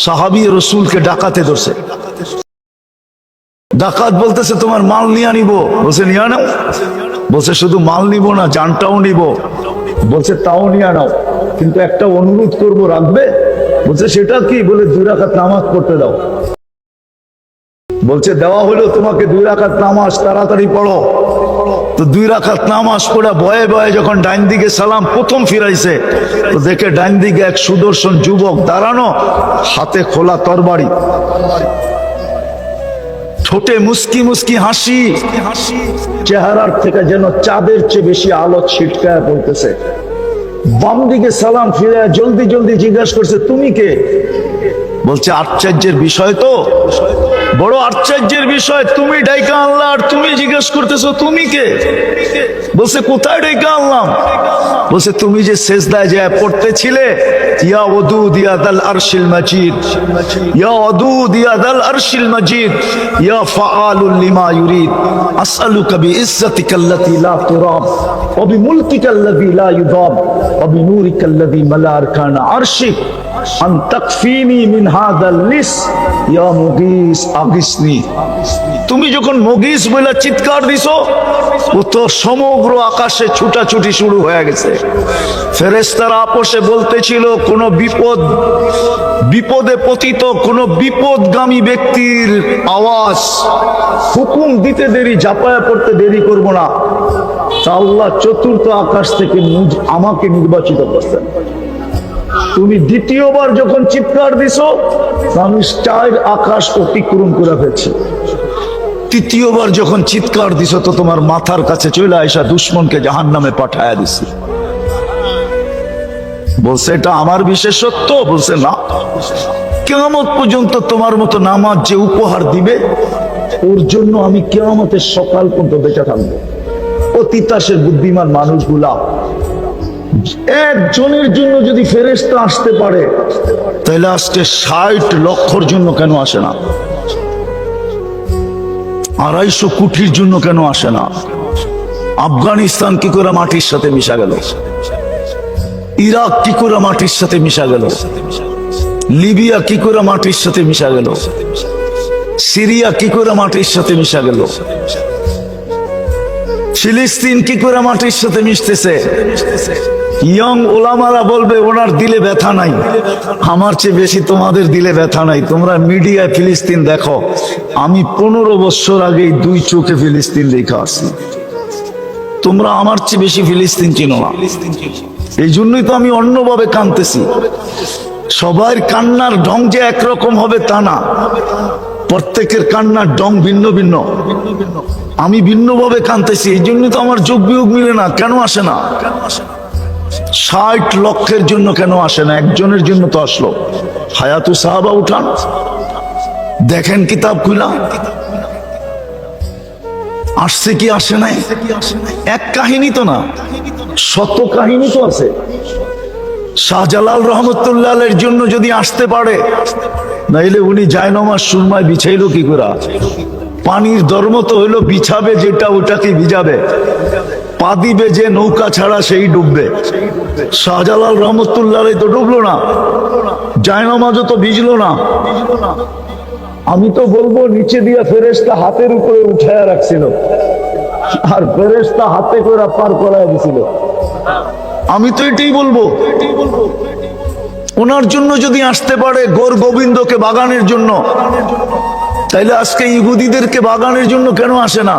সাহাবী রসুলকে ডাকাতে ধরছে। ডাকাত বলতেছে তোমার মাল নিয়ে নিব। বলছে নিয়ে নাও। বলছে শুধু মাল নিব না, জানটাও নিব। বলছে তাও নিয়ে নাও, কিন্তু একটা অনুরোধ করব, রাখবে? বলছে সেটা কি? বলে 2 রাকাত নামাজ পড়তে দাও। বলছে দেওয়া হলো তোমাকে 2 রাকাত নামাজ, তাড়াতাড়ি পড়ো। তো 2 রাকাত নামাজ পড়া ভয়ে ভয়ে যখন ডাইন দিকে সালাম প্রথম ফিরাইছে, তো দেখে ডাইন দিকে এক সুদর্শন যুবক দাঁড়ানো, হাতে খোলা তরবারি, ঠোঁটে মুস্কি মুস্কি হাসি, চেহারার থেকে যেন চাঁদের চেয়ে বেশি আলো ছিটকায় পড়তেছে। বাম দিকে সালাম ফিরে জলদি জলদি জিজ্ঞাসা করছে তুমি কে? বলছে আশ্চর্যের বিষয় তো, বড় আশ্চর্যের বিষয়, তুমি ডাইকা আনলা আর তুমি জিজ্ঞেস করতেছো তুমি কে? বলছে কোথায় ডাইকা আনলাম? বলছে তুমি যে সেজদায় যায় পড়তেছিলে, ইয়া ওয়াদুদ ইয়া দাল আরশিল মাজিদ, ইয়া ওয়াদুদ ইয়া দাল আরশিল মাজিদ, ইয়া ফাআলুল লিমা ইউরিদ, আসআলুকা বিইজ্জাতিকাল্লাতী লা তুরাব ওয়া বিমুলকিকাল্লাযী লা ইউদাব ওয়া বিনূরিকাল্লাযী মালা আরকানা আরশিক আন তাকফিনি মিন হাযাল লিস ইয়া মুগীস আগিসনি। তুমি যখন মুগীস বলে চিৎকার দিছো, ও তো সমগ্র আকাশে ছুটাছুটি শুরু হয়ে গেছে। ফেরেশতারা আপোষে বলতেছিল কোন বিপদে পতিত কোন বিপদগামী ব্যক্তির আওয়াজ, হুকুম দিতে দেরি, ঝাঁপায়া পড়তে দেরি করব না। তা আল্লাহ চতুর্থ আকাশ থেকে আমাকে নির্বাচিত করতেন। তুমি দ্বিতীয়বার যখন চিৎকার দিছো, আমি 4 আকাশ অতিক্রম করে ফেলছি। তৃতীয়বার যখন চিৎকার দিছো, তো তোমার মাথার কাছে চলে আইসা দুশ্মনকে জাহান্নামে পাঠায়া দিছি। বলছে এটা আমার বিশেষত্ব? বলছে না, কিয়ামত পর্যন্ত তোমার মতো নামাজ যে উপহার দিবে, ওর জন্য আমি কিয়ামতের সকাল পর্যন্ত বেঁচে থাকবো। ও তিতাসের বুদ্ধিমান মানুষগুলা, একজনের জন্য যদি ফেরেশতা আসতে পারে, তাহলে আজকে 60 লক্ষর জন্য কেন আসে না? 250 কোটির জন্য কেন আসে না? আফগানিস্তান কি করে মাটির সাথে মিশা গেল? ইরাক কি করে মাটির সাথে মিশা গেল? লিবিয়া কি করে মাটির সাথে মিশা গেল? সিরিয়া কি করে মাটির সাথে মিশা গেল? ফিলিস্তিন কি করে মাটির সাথে মিশতেছে? ইয়ং ওলামারা বলবে ওনার দিলে ব্যথা নাই। আমার চেয়ে বেশি তোমাদের দিলে ব্যথা নাই। তোমরা মিডিয়ায় ফিলিস্তিন দেখো, আমি 15 বছর আগেই 2 চোখে ফিলিস্তিন দেখে আসি। তোমরা আমার চেয়ে বেশি ফিলিস্তিন চিনো না। এই জন্যই তো আমি অন্যভাবে কাঁদতেছি। সবার কান্নার ঢং যে একরকম হবে তা না, প্রত্যেকের কান্নার ঢং ভিন্ন ভিন্ন। আমি ভিন্নভাবে কাঁদতেছি, এই জন্য তো আমার যোগ বিয়োগ মিলে না। কেন আসে না? 60 লক্ষের জন্য কেন আসে না? একজনের জন্য তো আসলো। হায়াতু সাহাবা উঠান, দেখেন কিতাব খুলা, আসছে কি আসে নাই? এক কাহিনী তো না, শত কাহিনী তো আছে। শাহজালাল রহমতুল্লাহ আলাইহির জন্য যদি আসতে পারে, নাইলে উনি জায়নামাজ সুরমায় বিছাইলো কি করে? পানির ধর্ম তো হইলো বিছাবে যেটা ওটাকে ভিজাবে, পা দিবে যে নৌকা ছাড়া সেই ডুববে। শাহজালাল রহমতুল্লাহ আলাইহি তো ডুবলো না, জায়নামাজও তো ভিজলো না। আমি তো বলবো নিচে দিয়া ফেরেশতা হাতের উপরে উঠায়া রাখছিল, আর ফেরেশতা হাতে করে পার করায় দিছিল। আমি তো এটাই বলবো, ওনার জন্য যদি আসতে পারে গোর গোবিন্দকে বাগানের জন্য, তাইলে আজকে ইহুদিদেরকে বাগানের জন্য কেন আসে না?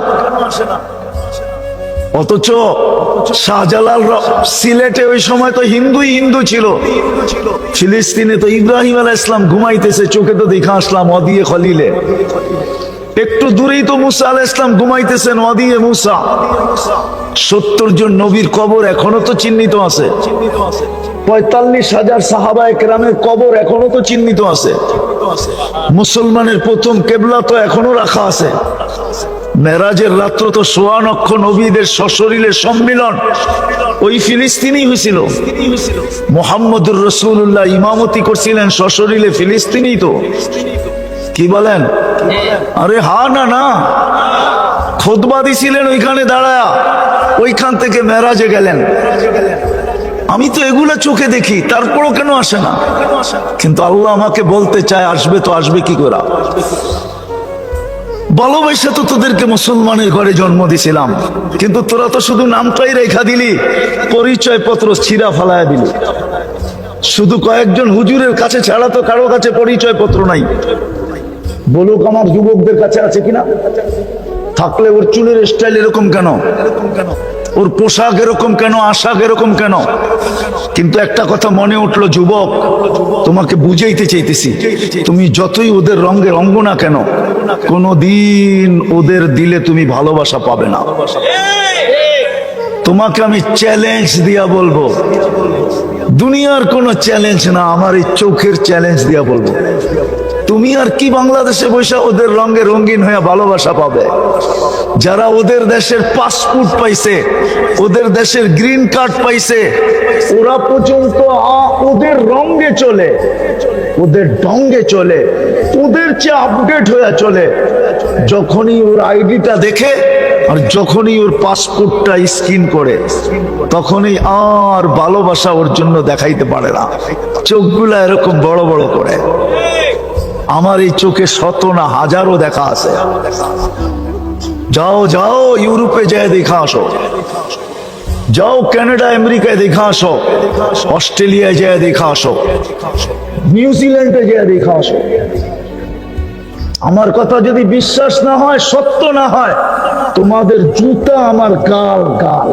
অথচ শাহজালাল সিলেটে ওই সময় তো হিন্দু ছিল, ফিলিস্তিনে তো ইব্রাহিম আলাইহিস সালাম ঘুমাইতেছে, চোখে তো দেখা আসলাম ওয়াদিয়ে খলিলে। একটু দূরেই তো মুসা আলাইহিস সালাম ঘুমাইতেছেন ওয়াদিয়ে মুসা। 70 জন নবীর কবর এখনো তো চিহ্নিত আছে। 45,000 সাহাবায়ে কেরামের কবর এখনো তো চিহ্নিত আছে। মুসলমানের প্রথম কেবলা তো এখনো রাখা আছে। মেরাজের রাত্র তো 1.25 লক্ষ নবীদের সশরীরে সম্মিলন ওই ফিলিস্তিনেই হয়েছিল। মুহাম্মদুর রাসূলুল্লাহ ইমামতি করছিলেন সশরীরে ফিলিস্তিনেই তো। কি বলেন? আরে হা না না, খুতবা দিছিলেন ওইখানে দাঁড়ায়া, ওইখান থেকে মেরাজে গেলেন। আমি তো এগুলা চোখে দেখি, তারপরও কেন আসে না? কিন্তু আল্লাহ আমাকে বলতে চায় আসবে, তো আসবে কি করে? ভালোবাসা তো তোদেরকে মুসলমানের ঘরে জন্ম দিছিলাম, কিন্তু তোরা তো শুধু নামটাই রেখা দিলি, পরিচয় পত্র ছিঁড়া ফালায়া দিলি। শুধু কয়েকজন হুজুরের কাছে ছাড়া তো কারো কাছে পরিচয় পত্র নাই। বলুক আমার যুবকদের কাছে আছে কিনা? থাকলে ওর চুলের স্টাইল এরকম কেন, ওর পোশাক এরকম কেন, আশাক এরকম কেন? কিন্তু একটা কথা মনে উঠলো, যুবক তোমাকে বুঝাইতে চাইতেছি, তুমি যতই ওদের রঙে রঙ্গ না কেন, কোনদিন ওদের দিলে তুমি ভালোবাসা পাবে না। তোমাকে আমি চ্যালেঞ্জ দিয়া বলবো, দুনিয়ার কোনো চ্যালেঞ্জ না, আমার এই চোখের চ্যালেঞ্জ দিয়া বলবো, তুমি আর কি বাংলাদেশে বসে ওদের রঙে রঙিন হয়ে ভালোবাসা পাবে? যারা ওদের দেশের পাসপোর্ট পাইছে, ওদের দেশের গ্রিন কার্ড পাইছে, ওরা পর্যন্ত ওদের রঙে চলে, ওদের ঢঙ্গে চলে, ওদের চেয়ে আপডেট হয়ে চলে। যখনই ওর আইডিটা দেখে আর যখনই ওর পাসপোর্টটা স্ক্যান করে, তখনই আর ভালোবাসা ওর জন্য দেখাইতে পারে না, চোখগুলা এরকম বড় বড় করে। আমার এই চোখে শত না হাজারও দেখা আছে। যাও যাও ইউরোপে যায় দেখা আসো, যাও কানাডা আমেরিকায় দেখা আসো, অস্ট্রেলিয়ায় যায় দেখা আসো, নিউজিল্যান্ডে যায় দেখা আসো। আমার কথা যদি বিশ্বাস না হয়, সত্য না হয়, তোমাদের জুতা আমার গাল গাল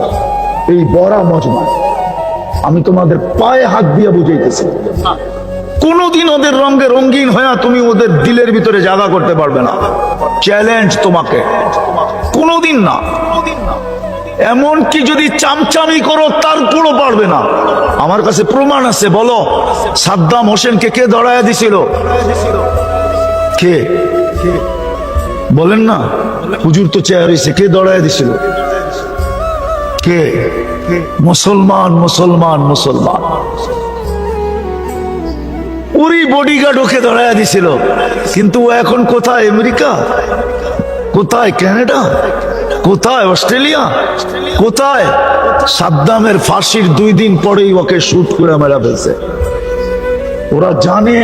এই বড়া মজমা, আমি তোমাদের পায়ে হাত দিয়ে বুঝাইতেছি। কোনদিন ওদের রঙে রঙিন হয়ে তুমি ওদের দিলের ভিতরে জায়গা করতে পারবে না। চ্যালেঞ্জ তোমাকে, কোনদিন না। এমনকি যদি চামচামি করো তারপরও পারবে না। আমার কাছে প্রমাণ আছে, বলো সাদ্দাম হোসেনকে কে দড়াইয়া দিছিল? কে বলেন না? হুজুর তো চেয়ার হয়েছে, কে দড়াইয়া দিছিল? কে? মুসলমান মুসলমান মুসলমান। ওরই বডিগার্ড ওকে ধরাইয়া দিছিল। কিন্তু ও এখন কোথায়? আমেরিকা, কোথায় কানাডা, কোথায় অস্ট্রেলিয়া, কোথায়? সাদ্দামের ফাঁসির 2 দিন পরেই ওকে শুট করে মেরা ফেলছে। ওরা জানে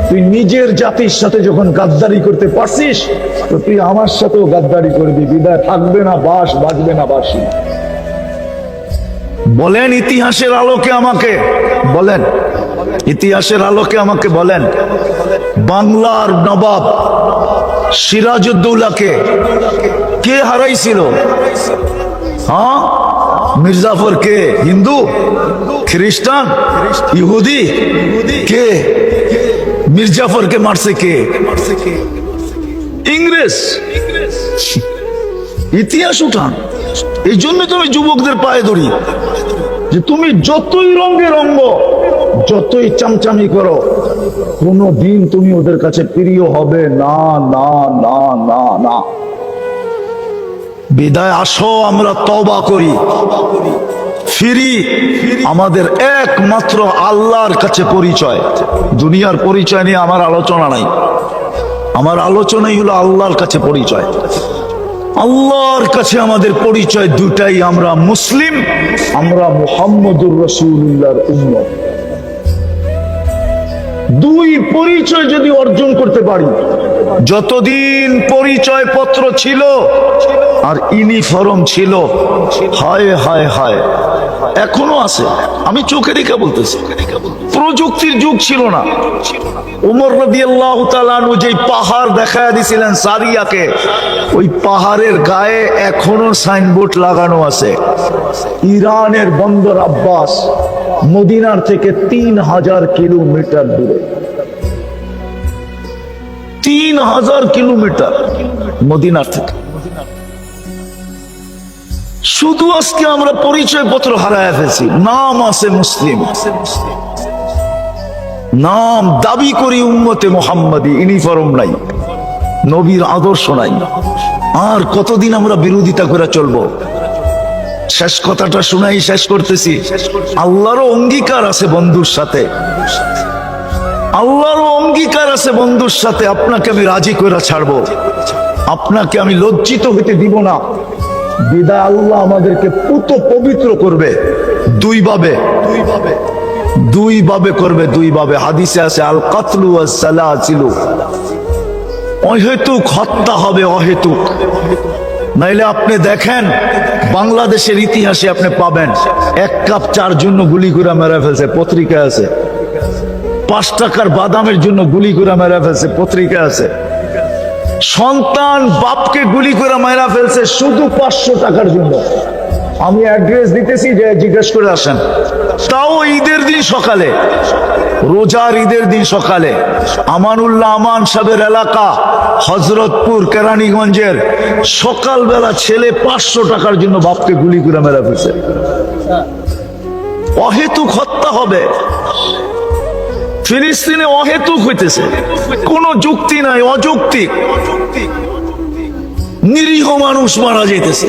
তুই নিজের জাতির সাথে যখন গাদ্দারি করতে পারছিস, তো তুই আমার সাথেও গাদ্দারি করবি, বিদায় থাকবে না বাস, বাজবে না বাসি। বলেন ইতিহাসের আলোকে আমাকে বলেন, ইতিহাসের আলোকে আমাকে বলেন, বাংলার নবাব সিরাজউদ্দৌলাকে কে হারাইছিল? হ্যাঁ, মির্জাফর কে? হিন্দু, খ্রিস্টান, ইহুদি? কে মির্জাফরকে মারছে? কে? ইংরেজ। ইতিহাস উঠান। এই জন্য তুমি যুবকদের পায়ে ধরি যে তুমি যতই রঙে রঙ্গ, যতই চামচামি করো, কোনদিন তুমি ওদের কাছে প্রিয় হবে না, না না না না। বিদায় আসো, আমরা তওবা করি, ফিরি। আমাদের একমাত্র আল্লাহর কাছে পরিচয়। দুনিয়ার পরিচয় নিয়ে আমার আলোচনা নাই, আমার আলোচনাই হলো আল্লাহর কাছে পরিচয়। আল্লাহর কাছে আমাদের পরিচয় দুটাই, আমরা মুসলিম, আমরা মুহাম্মদুর রাসূলুল্লাহর উম্মত। 2 পরিচয় যদি অর্জন করতে পারি, যতদিন পরিচয় পত্র ছিল আর ইউনিফর্ম ছিল, হায় হায় হায়, এখনো আছে, আমি চোখে দেখে বলতেছি। প্রযুক্তির যুগ ছিল না। ওমর রাদিয়াল্লাহু তাআলা আনহু যেই পাহাড় দেখায় দিয়েছিলেন সারিয়াকে, ওই পাহাড়ের গায়ে এখনো সাইনবোর্ড লাগানো আছে। ইরানের বন্দর আব্বাস মদিনার থেকে 3000 কিলোমিটার দূরে, 3000 কিলোমিটার মদিনার থেকে। শুধু আজকে আমরা পরিচয় পত্র হারায় ফেলছি। নাম আছে মুসলিম, নাম দাবি করি উম্মতে মুহাম্মাদি, ইউনিফর্ম নাই, নবীর আদর্শ নাই। আর কতদিন আমরা বিরোধিতা করে চলবো? শেষ কথাটা শুনাই শেষ করতেছি। আল্লাহরও অঙ্গীকার আছে বন্ধুর সাথে, আল্লাহরও অঙ্গীকার আছে বন্ধুর সাথে। আপনাকে আমি রাজি করে ছাড়বো, আপনাকে আমি লজ্জিত হইতে দিব না। বিদায় আল্লাহ আমাদেরকে পুত পবিত্র করবে। দুই ভাবে করবে, দুই ভাবে। হাদিসে আছে আল কাতলু ওয়াস সালাসিলু, অহেতুক হত্যা হবে, অহেতুক। নাইলে আপনি দেখেন বাংলাদেশের ইতিহাসে আপনি পাবেন 1 কাপ চার জন্য গুলি করে মেরে ফেলছে, পত্রিকা আছে। 5 টাকার বাদামের জন্য গুলি করে মেরে ফেলছে, পত্রিকা আছে। সন্তান বাপকে গুলি করে মেরে ফেলছে শুধু 500 টাকার জন্য। আমি অ্যাড্রেস দিতেছি, যে জিজ্ঞেস করে আসেন। তাও ঈদের দিন সকালে, রোজার ঈদের দিন সকালে, আমানুল্লাহ আমান সাহেবের এলাকা হযরতপুর কেরানীগঞ্জের সকালবেলা ছেলে 500 টাকার জন্য বাপকে গুলি করে মেরে ফেলছে। অহেতুক হত্যা হবে। ফিলিস্তিনে অহেতুক হইতেছে, কোনো যুক্তি নাই, অযৌক্তিক। নিরীহ মানুষ মারা যাইতেছে।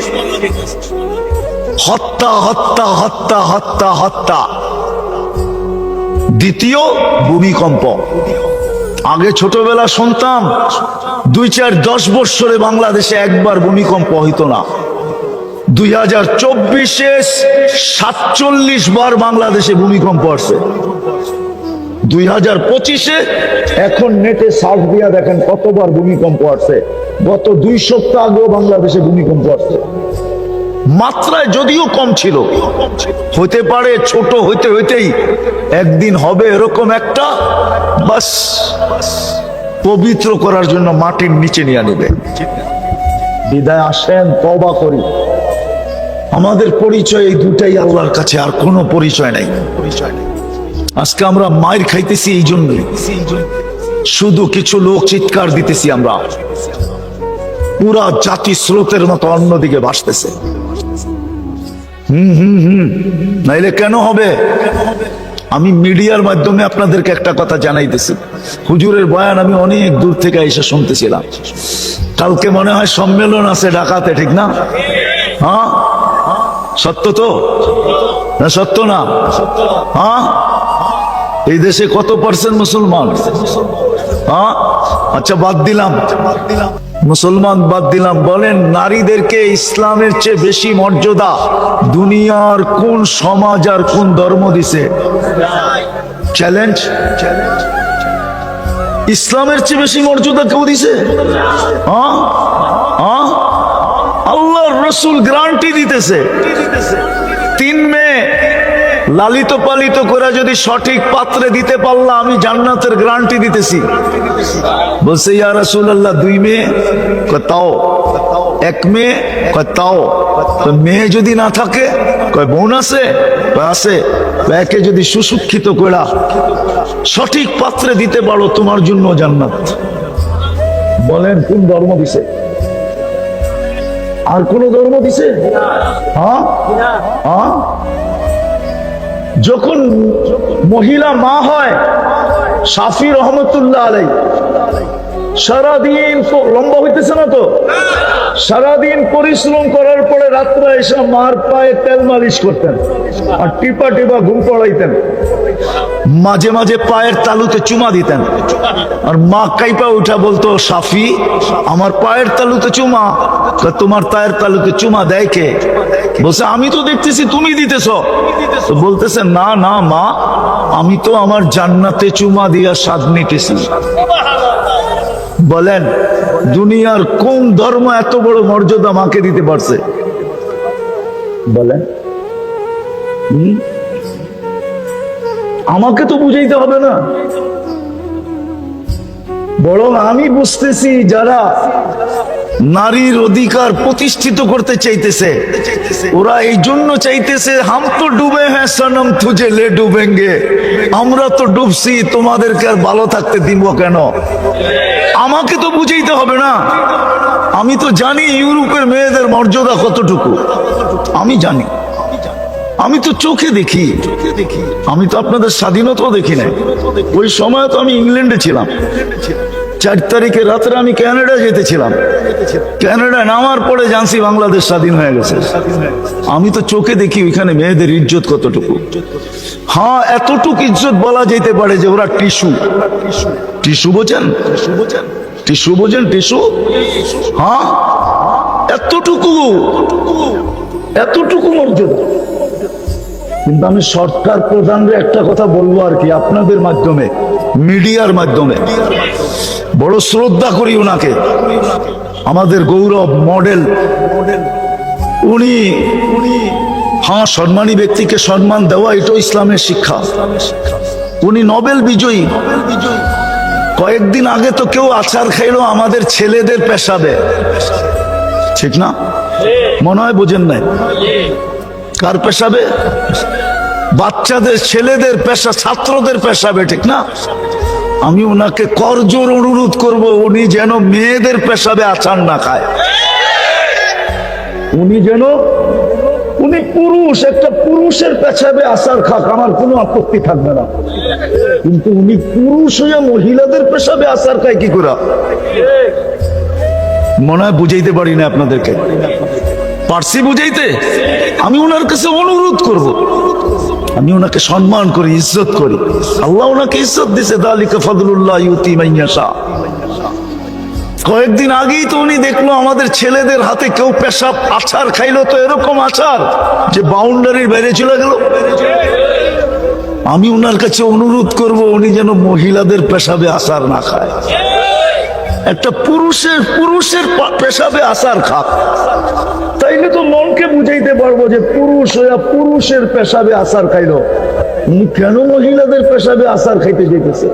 হত্যা হত্যা হত্যা হত্যা হত্যা। দ্বিতীয় ভূমিকম্প। আগে ছোটবেলা শুনতাম 2-4-10 বৎসরে বাংলাদেশে একবার ভূমিকম্প হইতো না। 2024-এ 47 বার বাংলাদেশে ভূমিকম্প আসছে। 2025-এ এখন নেটে সার্চ দিয়া দেখেন কতবার ভূমিকম্প আসছে। গত 2 সপ্তাহ আগেও বাংলাদেশে ভূমিকম্প আসছে। মাত্রায় যদিও কম ছিল, হতে পারে ছোট হইতে হইতেই একদিন হবে এরকম একটা, বাস পবিত্র করার জন্য মাটির নিচে নিয়ে নেবে। বিদায় আসেন, তওবা করি। আমাদের পরিচয় এই দুটাই আল্লাহর কাছে, আর কোনো পরিচয় নাই। আজকে আমরা মায়ের খাইতেছি এই জন্যই, শুধু কিছু লোক চিৎকার দিতেছি, আমরা পুরা জাতি স্রোতের মতো অন্যদিকে ভাসতেছে। নাইলে কেন হবে? আমি মিডিয়ার মাধ্যমে আপনাদেরকে একটা কথা জানাইতেছি। হুজুরের বয়ান আমি অনেক দূর থেকে এসে শুনতেছিলাম। কালকে মনে হয় সম্মেলন আছে ঢাকাতে, ঠিক না? হ্যাঁ, সত্য তো না? সত্য না? হ্যাঁ, এই দেশে কত % মুসলমান? হ্যাঁ, আচ্ছা বাদ দিলাম, মুসলমান বাদ দিলাম। বলেন, নারীদেরকে ইসলামের চেয়ে বেশি মর্যাদা দুনিয়ার কোন সমাজ আর কোন ধর্ম দিছে? চ্যালেঞ্জ। ইসলামের চেয়ে বেশি মর্যাদা কেউ দিছে? হ্যাঁ, হ্যাঁ, আল্লাহর রাসূল গ্যারান্টি দিতেছে। 3 মেয়ে লালিত পালিত করে যদি সঠিক পাত্রে দিতে পারলাম, আমি জান্নাতের গ্যারান্টি দিতেছি। বলছে, ইয়া রাসূলুল্লাহ 2 মেয়ে? তাও। 1 মেয়ে? তাও। তো মেয়ে যদি না থাকে? বোন আছে? আছে। একে যদি সুশিক্ষিত করে সঠিক পাত্রে দিতে পারো, তোমার জন্য জান্নাত। বলেন, কোন ধর্ম দিছে? আর কোন ধর্ম দিছে? হ্যাঁ, হ্যাঁ। যখন মহিলা মা হয়, শাফি রহমতুল্লাহ আলাইহি সারাদিন, তো লম্বা হইতেছে না তো, সারাদিন পরিশ্রম করার পরে রাত্রে এসে মার পায়ে তেল মালিশ করতেন আর টিপা টিপা ঘুম পড়াইতেন। মাঝে মাঝে পায়ের তালুতে চুমা দিতেন। আর মা কাইপা উঠা বলতো, শাফি আমার পায়ের তালুতে চুমা। তোমার পায়ের তালুতে চুমা দেয় কে? বলছে, আমি তো দেখতেছি তুমি দিতেছ। তো বলতেছে, না না মা, আমি তো আমার জান্নাতে চুমা দিয়া স্বাদ নিতেছি। বলেন, দুনিয়ার কোন ধর্ম এত বড় মর্যাদা মাকে দিতে পারছে? বলেন, আমাকে তো বুঝাইতে হবে না। বরং আমি বুঝতেছি, যারা নারীর অধিকার প্রতিষ্ঠিত করতে চাইতেছে, ওরা এই জন্য চাইতেছে, হাম তো ডুবে হ্যাঁ সনম তুঝে লে ডুবেঙ্গে। আমরা তো ডুবছি, তোমাদেরকে আর ভালো থাকতে দিব কেন? আমাকে তো বুঝাইতে হবে না। আমি তো জানি ইউরোপের মেয়েদের মর্যাদা কতটুকু। আমি জানি, আমি তো চোখে দেখি। আমি তো আপনাদের স্বাধীনতাও দেখি না। ওই সময় তো আমি ইংল্যান্ডে ছিলাম। 4 তারিখে রাত্রে আমি কানাডা যেতেছিলাম। কানাডা নামার পরে জানছি বাংলাদেশ স্বাধীন হয়ে গেছে। আমি তো চোখে দেখি ওইখানে মেয়েদের ইজ্জত কতটুকু। হ্যাঁ, এতটুকু ইজ্জত বলা যেতে পারে যে ওরা টিস্যু। টিস্যু বোঝেন? টিস্যু বোঝেন? টিস্যু। হ্যাঁ, এতটুকু, এতটুকু মর্যাদা। কিন্তু আমি সরকার প্রধানরে একটা কথা বলবো আর কি, আপনাদের মাধ্যমে, মিডিয়ার মাধ্যমে। বড় শ্রদ্ধা করি ওনাকে, আমাদের গৌরব, মডেল। উনি হ্যাঁ, সম্মানী ব্যক্তিকে সম্মান দেওয়া এটাও ইসলামের শিক্ষা। উনি নোবেল বিজয়ী। কয়েকদিন আগে তো কেউ আচার খাইলো আমাদের ছেলেদের পেশাবে, ঠিক না? মনে হয় বোঝেন নাই। কার পেশাবে? বাচ্চাদের, ছেলেদের পেশা, ছাত্রদের পেশাবে, ঠিক না? আমি ওনাকে করজোর অনুরোধ করব, উনি যেন মেয়েদের পেশাবে আচার না খায়। উনি যেন, উনি পুরুষ, একটা পুরুষের পেশাবে আচার খাক, আমার কোনো আপত্তি থাকবে না। কিন্তু উনি পুরুষ হইয়া মহিলাদের পেশাবে আচার খায় কি করে? মনে হয় বুঝাইতে পারি না আপনাদেরকে। পারছি বুঝাইতে? আমি ওনার কাছে অনুরোধ করব, আমি ওনাকে সম্মান করি, ইজ্জত করি। আল্লাহ ওনাকে ইজ্জত দিছে, যালিকা ফাদলুল্লাহ ইউতি মান ইয়াশা। কয়েকদিন আগেই তো উনি দেখলো আমাদের ছেলেদের হাতে কেউ পেশাব আচার খাইলো, তো এরকম আচার যে বাউন্ডারির বাইরে চলে গেল। আমি ওনার কাছে অনুরোধ করব, উনি যেন মহিলাদের পেশাবে আচার না খায়, একটা পুরুষের পেশাবে আচার খাক। তাইলে তো মনকে বুঝাইতে পারবো যে পুরুষ হইয়া পুরুষের পেশাবে আচার খাইলো, উনি কেন মহিলাদের পেশাবে আচার খাইতে যেতেছে?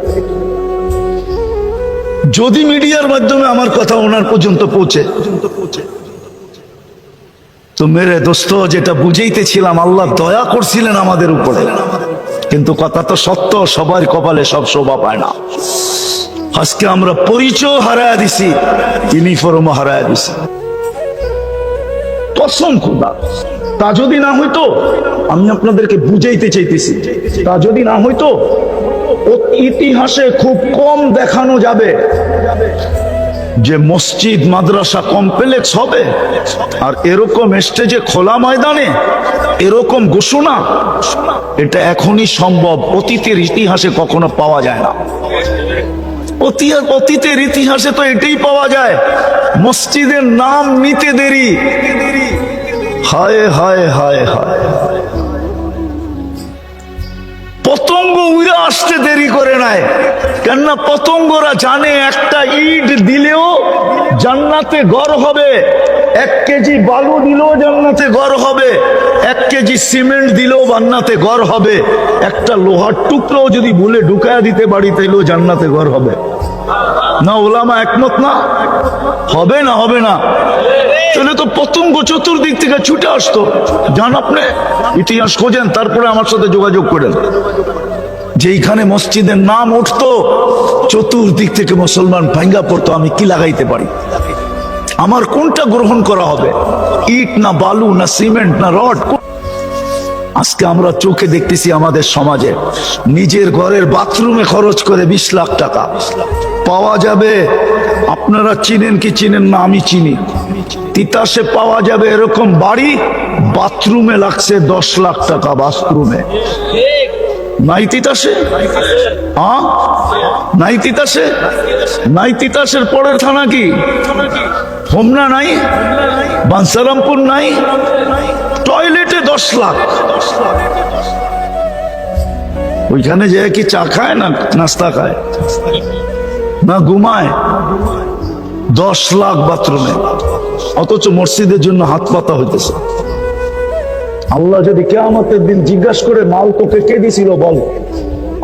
যদি মিডিয়ার মাধ্যমে আমার কথা ওনার পর্যন্ত পৌঁছে, তো মেরে দোস্ত, যেটা বুঝাইতেছিলাম, আল্লাহ দয়া করছিলেন আমাদের উপরে। কিন্তু কথা তো সত্য, সবার কপালে সব শোভা পায় না। আজকে আমরা পরিচয় হারায় দিছি, ইউনিফর্ম হারায় দিছি। কসম খোদা, তা যদি না হইতো, আমি আপনাদেরকে বুঝাইতে চাইতেছি, তা যদি না হইতো, ইতিহাসে খুব কম দেখানো যাবে যে মসজিদ মাদ্রাসা কমপ্লেক্স হবে আর এরকম স্টেজে খোলা ময়দানে এরকম ঘোষণা, এটা এখনই সম্ভব, অতীতের ইতিহাসে কখনো পাওয়া যায় না। অতীতের ইতিহাসে তো এটাই পাওয়া যায়, মসজিদের নাম নিতে দেরি। হায় হায় হায় হায়, পতঙ্গ উড়ে আসতে দেরি করে নাই, কেননা পতঙ্গরা জানে একটা ইট দিলেও জান্নাতে ঘর হবে, 1 কেজি বালু দিলেও জান্নাতে ঘর হবে, 1 কেজি সিমেন্ট দিলেও জান্নাতে ঘর হবে, একটা লোহার টুকরো যদি ভুলে ঢুকায়া দিতে পারি তাইলেও জান্নাতে ঘর হবে। না ওলামা একমত না? হবে না? হবে না? তাহলে তো পতঙ্গ চতুর্দিক থেকে ছুটে আসতো। জান আপনি ইতিহাস খোঁজেন, তারপরে আমার সাথে যোগাযোগ করেন। যেইখানে মসজিদের নাম উঠতো, চতুর্দিক থেকে মুসলমান ভাঙ্গা পড়তো। আমি কি লাগাইতে পারি? আমার কোনটা গ্রহণ করা হবে? ইট না বালু না সিমেন্ট না রড? আজকে আমরা চোখে দেখতেছি আমাদের সমাজে নিজের ঘরের বাথরুমে খরচ করে 20 লাখ টাকা পাওয়া যাবে। আপনারা চিনেন কি চিনেন না আমি চিনি, তিতাসে পাওয়া যাবে এরকম বাড়ি, বাথরুমে লাগছে 10 লাখ টাকা বাথরুমে। নাই তিতাসে? নাই তিতাসে? নাই তিতাসের পরের থানা কি হোমনা নাই? বাঞ্ছারামপুর নাই? টয়লেটে 10 লাখ। ওইখানে যে কি চা খায় না নাস্তা খায় না ঘুমায়? 10 লাখ বাথরুমে, অথচ মসজিদের জন্য হাত পাতা হইতেছে। আল্লাহ যদি কিয়ামতের দিন জিজ্ঞাসা করে মাল তোকে কে দিছিল বল,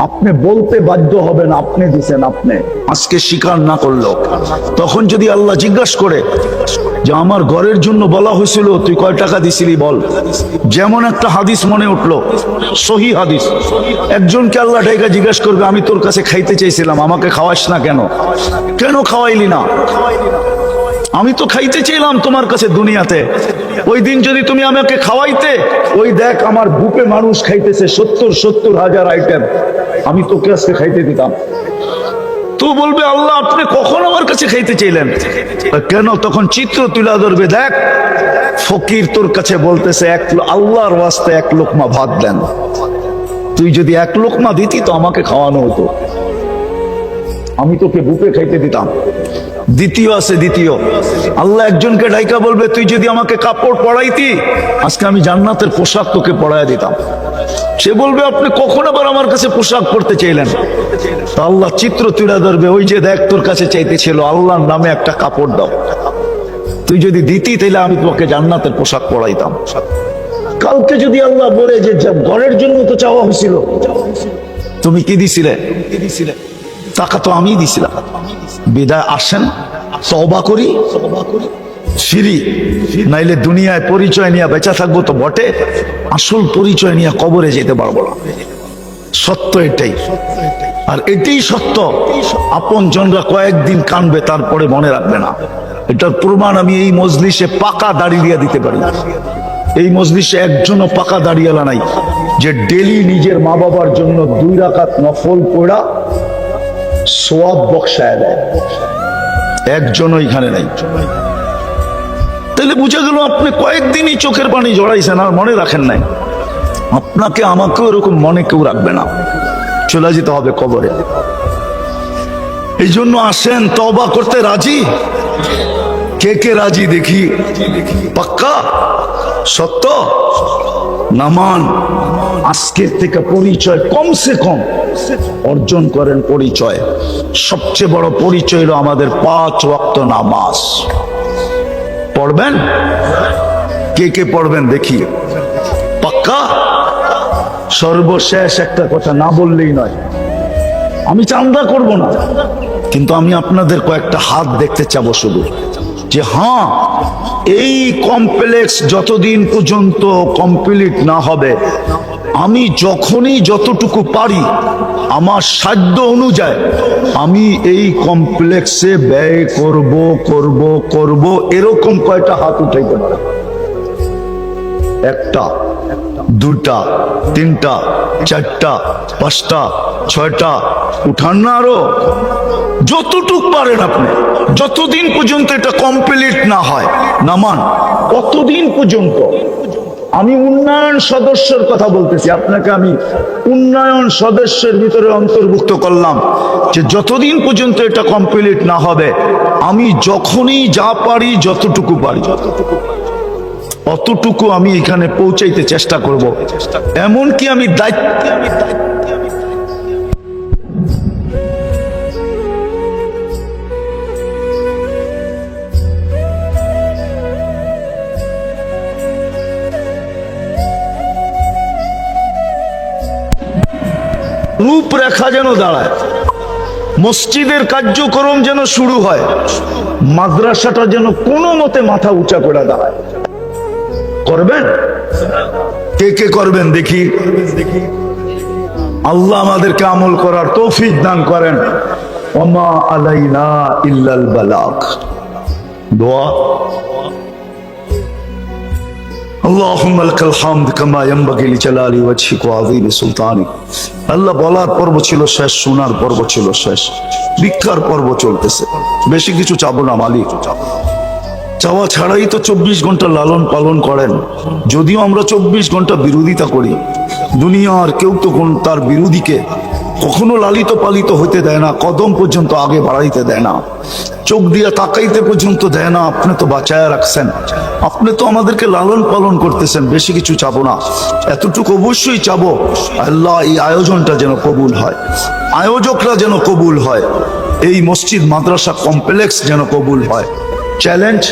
আপনি বলতে বাধ্য হবেন আপনি দিছেন। আপনি আজকে স্বীকার না করলো, তখন যদি আল্লাহ জিজ্ঞাসা করে যে আমার ঘরের জন্য বলা হয়েছিল তুই কয় টাকা দিছিলি বল, যেমন একটা হাদিস মনে উঠলো, সহি হাদিস, একজনকে আল্লাহ ঢাইকা জিজ্ঞাসা করবে আমি তোর কাছে খাইতে চাইছিলাম, আমাকে খাওয়াস না কেন? কেন খাওয়াইলি না? আমি তো খাইতে চাইলাম তোমার কাছে দুনিয়াতে, ওই দিন যদি তুমি আমাকে খাওয়াইতে, ওই দেখ আমার বুকে মানুষ খাইতেছে 70 হাজার আইটেম, আমি তোকে আজকে খাইতে দিতাম। তো বলবে আল্লাহ আপনি কখন আমার কাছে খাইতে চাইলেন? কেন? তখন চিত্র তুলে ধরবে, দেখ ফকির তোর কাছে বলতেছে আল্লাহর ওয়াস্তে 1 লোকমা ভাত দেন, তুই যদি 1 লোকমা দিতি তো আমাকে খাওয়ানো হতো, আমি তোকে বুকে খাইতে দিতাম। দ্বিতীয় আছে, দ্বিতীয় আল্লাহ একজনকে ডাইকা বলবে তুই যদি আমাকে কাপড় পরাইতি আজকে আমি জান্নাতের পোশাক তোকে পরাইয়া দিতাম। সে বলবে আপনি কখন আবার আমার কাছে পোশাক পরতে চাইলেন? তো আল্লাহ চিত্র তুলে ধরবে, ওই যে দেখ তোর কাছে চাইতেছিল আল্লাহর নামে একটা কাপড় দাও, তুই যদি দিতি তাহলে আমি তোমাকে জান্নাতের পোশাক পরাইতাম। কালকে যদি আল্লাহ বলে যে ঘরের জন্য তো চাওয়া হয়েছিল, তুমি কি দিছিলে? টাকা তো আমি দিছিলাম। বিদায় আসেন, তওবা করি, ফিরি, নাইলে দুনিয়ায় পরিচয় নিয়ে বেঁচে থাকবো তো বটে, আসল পরিচয় নিয়ে কবরে যেতে পারবো না। সত্য এটাই, আর এটাই সত্য। আপন জনরা কয়েকদিন কানবে, তারপরে মনে রাখবে না। এটার প্রমাণ আমি এই মজলিসে পাকা দাড়ি দিয়ে দিতে পারি। এই মজলিসে একজনও পাকা দাড়িওয়ালা নাই যে ডেলি নিজের মা বাবার জন্য 2 রাকাত নফল পড়া সওয়াব বক্সায় দেয়, একজনও এখানে নাই। তাহলে বুঝা গেল আপনি কয়েকদিনই চোখের পানি জড়াইছেন আর মনে রাখেন নাই। আপনাকে আমাকেও এরকম মনে কেউ রাখবে না, চলে যেতে হবে কবরে। এই জন্য আসেন, তওবা করতে রাজি? কে কে রাজি দেখি? পাক্কা সত্য? নামান আজকের থেকে পরিচয় কমসে কম অর্জন করেন। পরিচয়, সবচেয়ে বড় পরিচয় হলো আমাদের 5 ওয়াক্ত নামাজ পড়বেন। কে কে পড়বেন দেখি? পাক্কা? সর্বশেষ একটা কথা না বললেই নয়, আমি চান্দা করব না, কিন্তু আমি আপনাদের কয়েকটা হাত দেখতে চাবো শুধু, যে হ্যাঁ এই কমপ্লেক্স যতদিন পর্যন্ত কমপ্লিট না হবে, আমি যখনই যতটুকু পারি আমার সাধ্য অনুযায়ী আমি এই কমপ্লেক্সে ব্যয় করব। এরকম কয়টা হাত উঠাইতে পারে? 1টা, 2টা, 3টা, 4টা, 5টা, 6টা, উঠান না আরো যতটুক পারেন আপনি। যতদিন পর্যন্ত এটা কমপ্লিট না হয় নামান, কতদিন পর্যন্ত। আমি উন্নয়ন সদস্যের কথা বলতেছি, আপনাকে আমি উন্নয়ন সদস্যের ভিতরে অন্তর্ভুক্ত করলাম, যে যতদিন পর্যন্ত এটা কমপ্লিট না হবে আমি যখনই যা পারি, যতটুকু পারি অতটুকু আমি এখানে পৌঁছাইতে চেষ্টা করব। এমনকি আমি দায়িত্ব রূপরেখা যেন দাঁড়ায়, মসজিদের কার্যক্রম যেন শুরু হয়, মাদ্রাসাটা যেন কোনো মতে মাথা উঁচা করে দাঁড়ায়। করবেন? কে কে করবেন দেখি? আল্লাহ আমাদেরকে আমল করার তৌফিক দান করেন। ওমা আলাইনা ইল্লাল বালাগ। দোয়া। আল্লাহুম্মা লাকাল হামদ কামা ইয়ানবাগি লিজালালি ওয়াজহিকা ওয়া আযীমি সুলতানিক। আল্লাহ বলার পর্ব ছিল শেষ, শোনার পর্ব ছিল শেষ, ভিক্ষার পর্ব চলতেছে। বেশি কিছু চাবো না মালিক, চাওয়া ছাড়াই তো 24 ঘন্টা লালন পালন করেন। যদিও আমরা 24 ঘন্টা বিরোধিতা করি, দুনিয়ার কেউ তো তার বিরোধীকে কখনো লালিত পালিত হইতে দেয় না, কদম পর্যন্ত আগে বাড়াইতে দেয় না, চোখ দিয়ে তাকাইতে পর্যন্ত দেয় না। আপনি তো বাঁচায় রাখছেন, আপনি তো আমাদেরকে লালন পালন করতেছেন। বেশি কিছু চাবো না, এতটুকু অবশ্যই চাবো, আল্লাহ এই আয়োজনটা যেন কবুল হয়, আয়োজকরা যেন কবুল হয়, এই মসজিদ মাদ্রাসা কমপ্লেক্স যেন কবুল হয়। চ্যালেঞ্জ,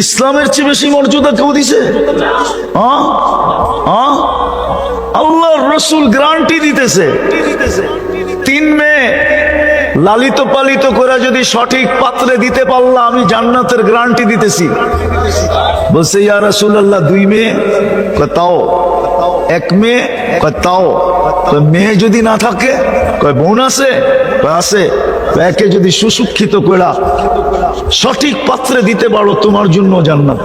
ইসলামের চেয়ে বেশি মর্যাদা কেউ দিছে? আল্লাহর রাসূল গ্যারান্টি দিতেছে, 3 মেয়ে লালিত পালিত করে যদি সঠিক পাত্রে দিতে পারলাম আমি জান্নাতের গ্যারান্টি দিতেছি। বলছে ইয়া রাসূলুল্লাহ 2 মেয়ে? তাও। 1 মেয়ে? তাও। মেয়ে যদি না থাকে? বোন আছে? আছে। একে যদি সুশিক্ষিত করে সঠিক পাত্রে দিতে পারো তোমার জন্য জান্নাত।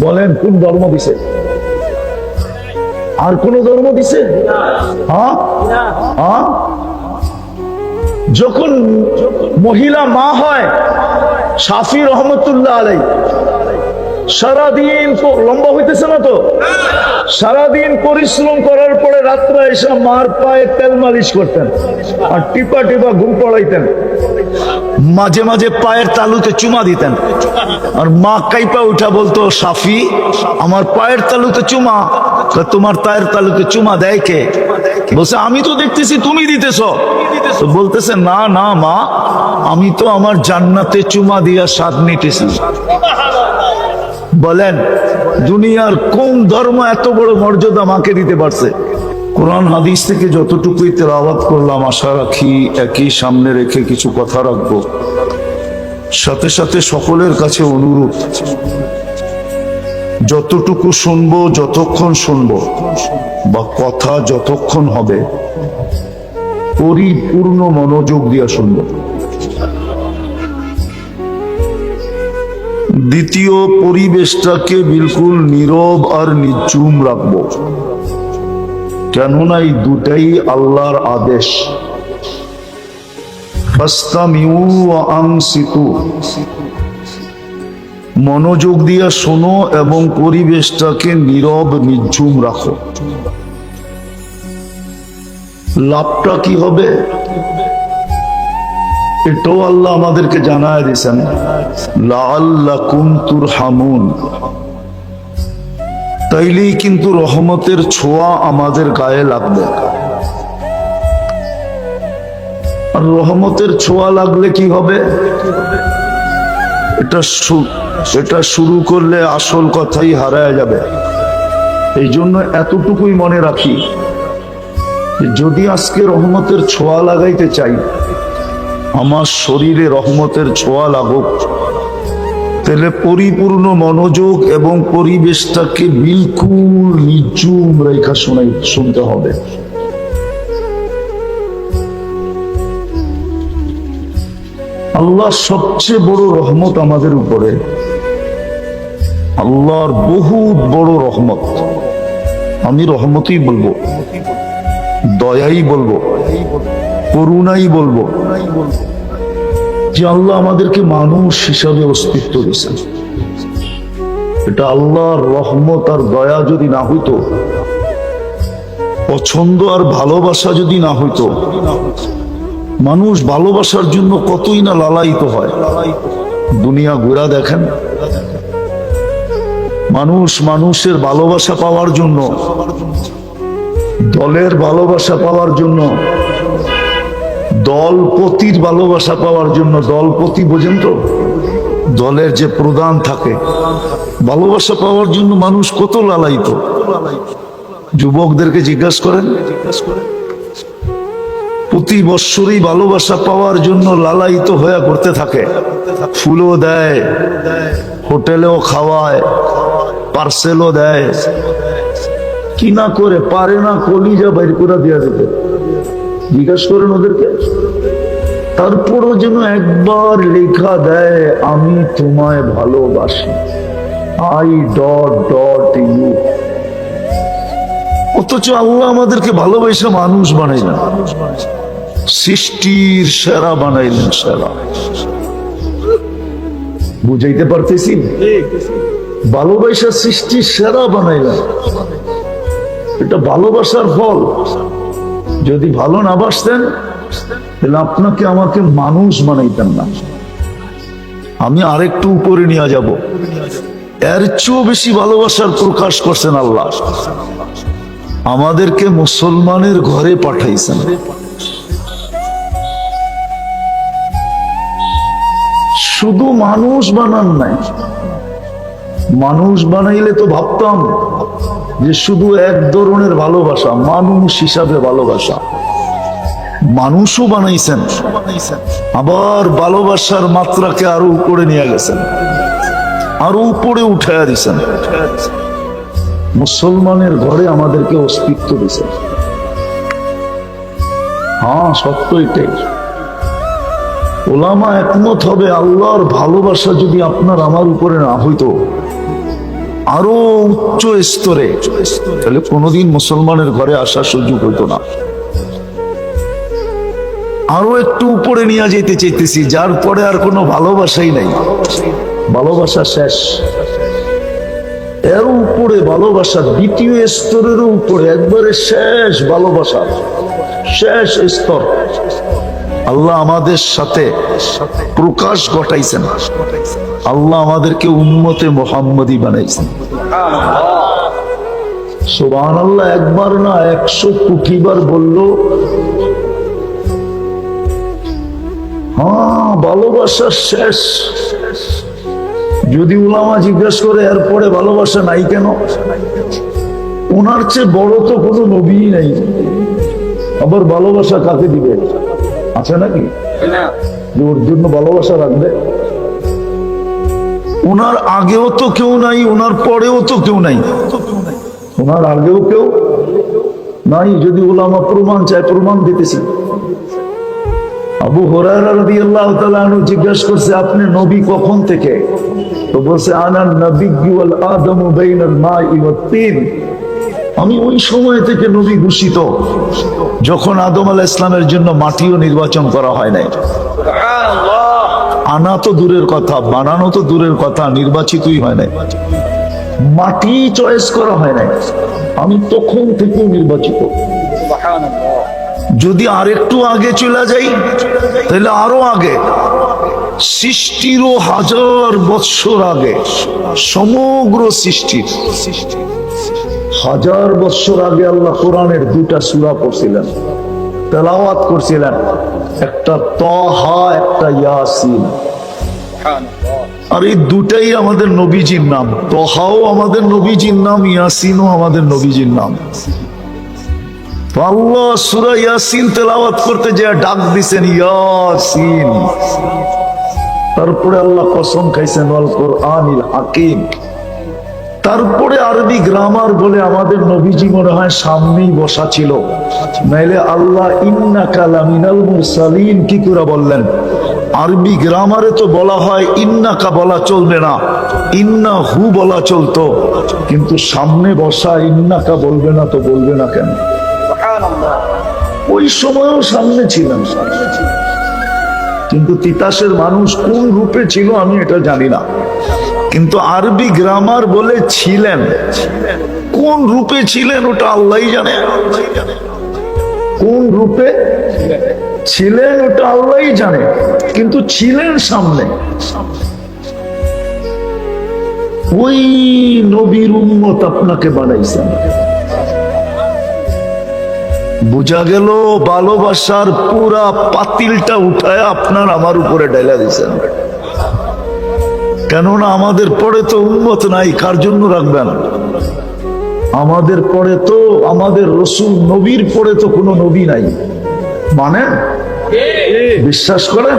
বলেন কোন ধর্ম দিছে? আর কোন ধর্ম দিছে? যখন মহিলা মা হয়, শাফি রহমতুল্লাহ আলাই সারাদিন লম্বা হইতেছে না তো, সারাদিন পরিশ্রম করার পরে রাত্রে এসে মার পায়ে তেল মালিশ করতেন আর টিপা টিপা ঘুম পড়াইতেন। মাঝে মাঝে পায়ের তালুতে চুমা দিতেন, আর মা কাইপা উঠা বলতো, সাফি আমার পায়ের তালুতে চুমা। তোমার পায়ের তালুতে চুমা দেয় কে? বলছে আমি তো দেখতেছি তুমি দিতেছ। তো বলতেছে না না মা, আমি তো আমার জান্নাতে চুমা দিয়া স্বাদ নিতেছি। বলেন দুনিয়ার কোন ধর্ম এত বড় মর্যাদা মাকে দিতে পারছে? কোরআন হাদিস থেকে যতটুকুই তেলাওয়াত করলাম, আশা রাখি একই সামনে রেখে কিছু কথা রাখবো। সাথে সাথে সকলের কাছে অনুরোধ, যতটুকু শুনবো, যতক্ষণ শুনবো বা কথা যতক্ষণ হবে, পরিপূর্ণ মনোযোগ দিয়ে শুনবো। দ্বিতীয়, পরিবেশটাকে বিলকুল নীরব আর নিঝুম রাখবো, কেননা এই দুটাই আল্লাহর আদেশ। ফাসতামিউ ওয়া আনসিতু, মনোযোগ দিয়া শোনো এবং পরিবেশটাকে নীরব নিঝুম রাখো। লাভটা কি হবে এটাও আল্লাহ আমাদেরকে জানায় দিয়েছেন, লাআল্লাকুম তুরহামুন। তাইলেই কিন্তু রহমতের ছোঁয়া আমাদের গায়ে লাগবে। আর রহমতের ছোঁয়া লাগলে কি হবে? এটা শুরু করলে আসল কথাই হারায় যাবে। এই জন্য এতটুকুই মনে রাখি, যদি আজকে রহমতের ছোঁয়া লাগাইতে চাই, আমার শরীরে রহমতের ছোঁয়া লাগুক, তাহলে পরিপূর্ণ মনোযোগ এবং পরিবেশটাকে বিলকুল নিঝুম রেখা শুনতে হবে। আল্লাহর সবচেয়ে বড় রহমত আমাদের উপরে, আল্লাহর বহুত বড় রহমত। আমি রহমতই বলবো, দয়াই বলবো, করুণাই বলবো, যে আল্লাহ আমাদেরকে মানুষ হিসাবে অস্তিত্ব দিয়েছেন। এটা আল্লাহর রহমত আর দয়া যদি না হইতো, পছন্দ আর ভালোবাসা যদি না হইতো, মানুষ ভালোবাসার জন্য কতই না লালায়িত হয়। দুনিয়া ঘুরা দেখেন, মানুষ মানুষের ভালোবাসা পাওয়ার জন্য, দলের ভালোবাসা পাওয়ার জন্য, দলপতির ভালোবাসা পাওয়ার জন্য, দলপতি বোঝেন তো, দলের যে প্রধান থাকে, ভালোবাসা পাওয়ার জন্য মানুষ কত লালায়িত। যুবকদেরকে জিজ্ঞাসা করেন, প্রতি বৎসরই ভালোবাসা পাওয়ার জন্য লালায়িত হয়ে করতে থাকে। ফুলও দেয়, হোটেলেও খাওয়ায়, পার্সেলও দেয়, কি না করে পারে না কলিজা বাইর করে দেওয়া যেতে। জিজ্ঞাসা করেন ওদেরকে। তারপরও যেন একবার লেখা দেয়, আমি তোমায় ভালোবাসি, আই ডট ডট ইউ। অথচ আল্লাহ আমাদেরকে ভালোবাসা মানুষ বানাইলেন, সৃষ্টির সেরা বানাইলেন, সেরা। বুঝাইতে পারতেছি? ভালোবাসা সৃষ্টির সেরা বানাইলেন, এটা ভালোবাসার ফল। যদি ভালো না বাসতেন তাহলে আপনাকে আমাকে মানুষ বানাইতেন না। আমি আরেকটু উপরে নিয়ে যাব, এর চেয়েও বেশি ভালোবাসার প্রকাশ করছেন আল্লাহ, আমাদেরকে মুসলমানের ঘরে পাঠাইছেন। শুধু মানুষ বানান নাই, মানুষ বানাইলে তো ভাবতাম যে শুধু এক ধরনের ভালোবাসা, মানুষ হিসাবে ভালোবাসা। মানুষও বানাইছেন, আবার ভালোবাসার মাত্রাকে আরো উপরে নিয়ে গেছেন, আরো উপরে উঠাইয়া দিছেন। মুসলমানের ঘরে আমাদেরকে অস্তিত্ব দিয়েছেন। হ্যাঁ, সত্য এটাই। ওলামা একমত হবে, আল্লাহর ভালোবাসা যদি আপনার আমার উপরে না হইতো, আরো উচ্চ স্তরে, তাহলে কোনোদিন মুসলমানের ঘরে আসার সুযোগ হইতো না। আরো একটু উপরে নিয়ে যেতে চাইতেছি, যার পরে আর কোনো ভালোবাসাই নাই, ভালোবাসা শেষ। এর উপরে ভালোবাসা, দ্বিতীয় স্তরেরও উপরে, একবারে শেষ ভালোবাসা, শেষ স্তর। আল্লাহ আমাদের সাথে প্রকাশ ঘটাইছেন, আল্লাহ আমাদেরকে উম্মতে মুহাম্মদী বানাইছেন। সুবহানাল্লাহ। একবার না 100 কোটি বার বললো। হ্যাঁ, ভালোবাসা শেষ। যদি উলামা জিজ্ঞাসা করে এরপরে ভালোবাসা নাই কেন, ওনার চেয়ে বড় তো কোনো নবী নাই, আবার ভালোবাসা কাকে দিবে? আছে নাকি ওর জন্য ভালোবাসা রাখবে? ওনার আগেও তো কেউ নাই, ওনার পরেও তো কেউ নাই, ওনার আগেও কেউ নাই। যদি উলামা প্রমাণ চায়, প্রমাণ দিতেছি। আবু হুরায়রা রাদিয়াল্লাহু তাআলা আনহু জিজ্ঞাসা করছে, আপনি নবী কখন থেকে? তো বলছে, আনান নাবিয়্যু ওয়াল আদমু বাইনাল মাই ওয়াত তিন। আমি ওই সময় থেকে নবী ঘোষিত যখন আদম আলাইহিস সালামের জন্য মাটিও নির্বাচন করা হয় নাই। আনা তো দূরের কথা, বানানো তো দূরের কথা, নির্বাচিতই হয় নাই, মাটি চয়েস করা হয় নাই। আমি তখন থেকে নির্বাচিত। যদি আরেকটু আগে চলে যাই তাহলে আরো আগে, সৃষ্টিরও 1000 বৎসর আগে, সমগ্র সৃষ্টির 1000 বৎসর আগে আল্লাহ কোরআনের 2টা সূরা পড়ছিলেন, তেলাওয়াত করছিলেন, একটা তাহা, একটা ইয়াসিন। আর এই দুটাই আমাদের নবীজির নাম। তাহাও আমাদের নবীজির নাম, ইয়াসিনও আমাদের নবীজির নাম। আল্লাহ সূরা ইয়াসিন তেলাওয়াত করতে যে ডাক দিছেন, ইয়াসিন। তারপরে আল্লাহ কসম খাইছেন, ওয়াল কোরআনিল হাকিম। তারপরে আরবি গ্রামার বলে আমাদের নবীজি মনে হয় সামনেই বসা ছিল, নাইলে আল্লাহ ইন্নাকা লামিনাল মুরসালিন কি করে বললেন? আরবি গ্রামারে তো বলা হয় ইন্নাকা বলা চলবে না, ইন্নাহু বলা চলতো, কিন্তু সামনে বসা ইন্নাকা বলবে না, তো বলবে না কেন? ওই সময়ও সামনে ছিলেন, কিন্তু তিতাসের মানুষ কোন রূপে ছিল আমি এটা জানি না, কিন্তু আরবি গ্রামার বলে ছিলেন। কোন রূপে ছিলেন ওটা আল্লাহই জানে, কোন রূপে ছিলেন ওটা আল্লাহই জানে, কিন্তু ছিলেন সামনে। ওই নবীর উম্মত আপনাকে বানাইছেন। বুঝা গেল ভালোবাসার পুরা পাতিলটা উঠায় আপনার আমার উপরে ঢেলে দিয়েছেন। কেননা আমাদের পরে তো উম্মত নাই, কার জন্য রাখবেন? আমাদের পরে তো, আমাদের রাসূল নবীর পরে তো কোনো নবী নাই। মানে বিশ্বাস করেন?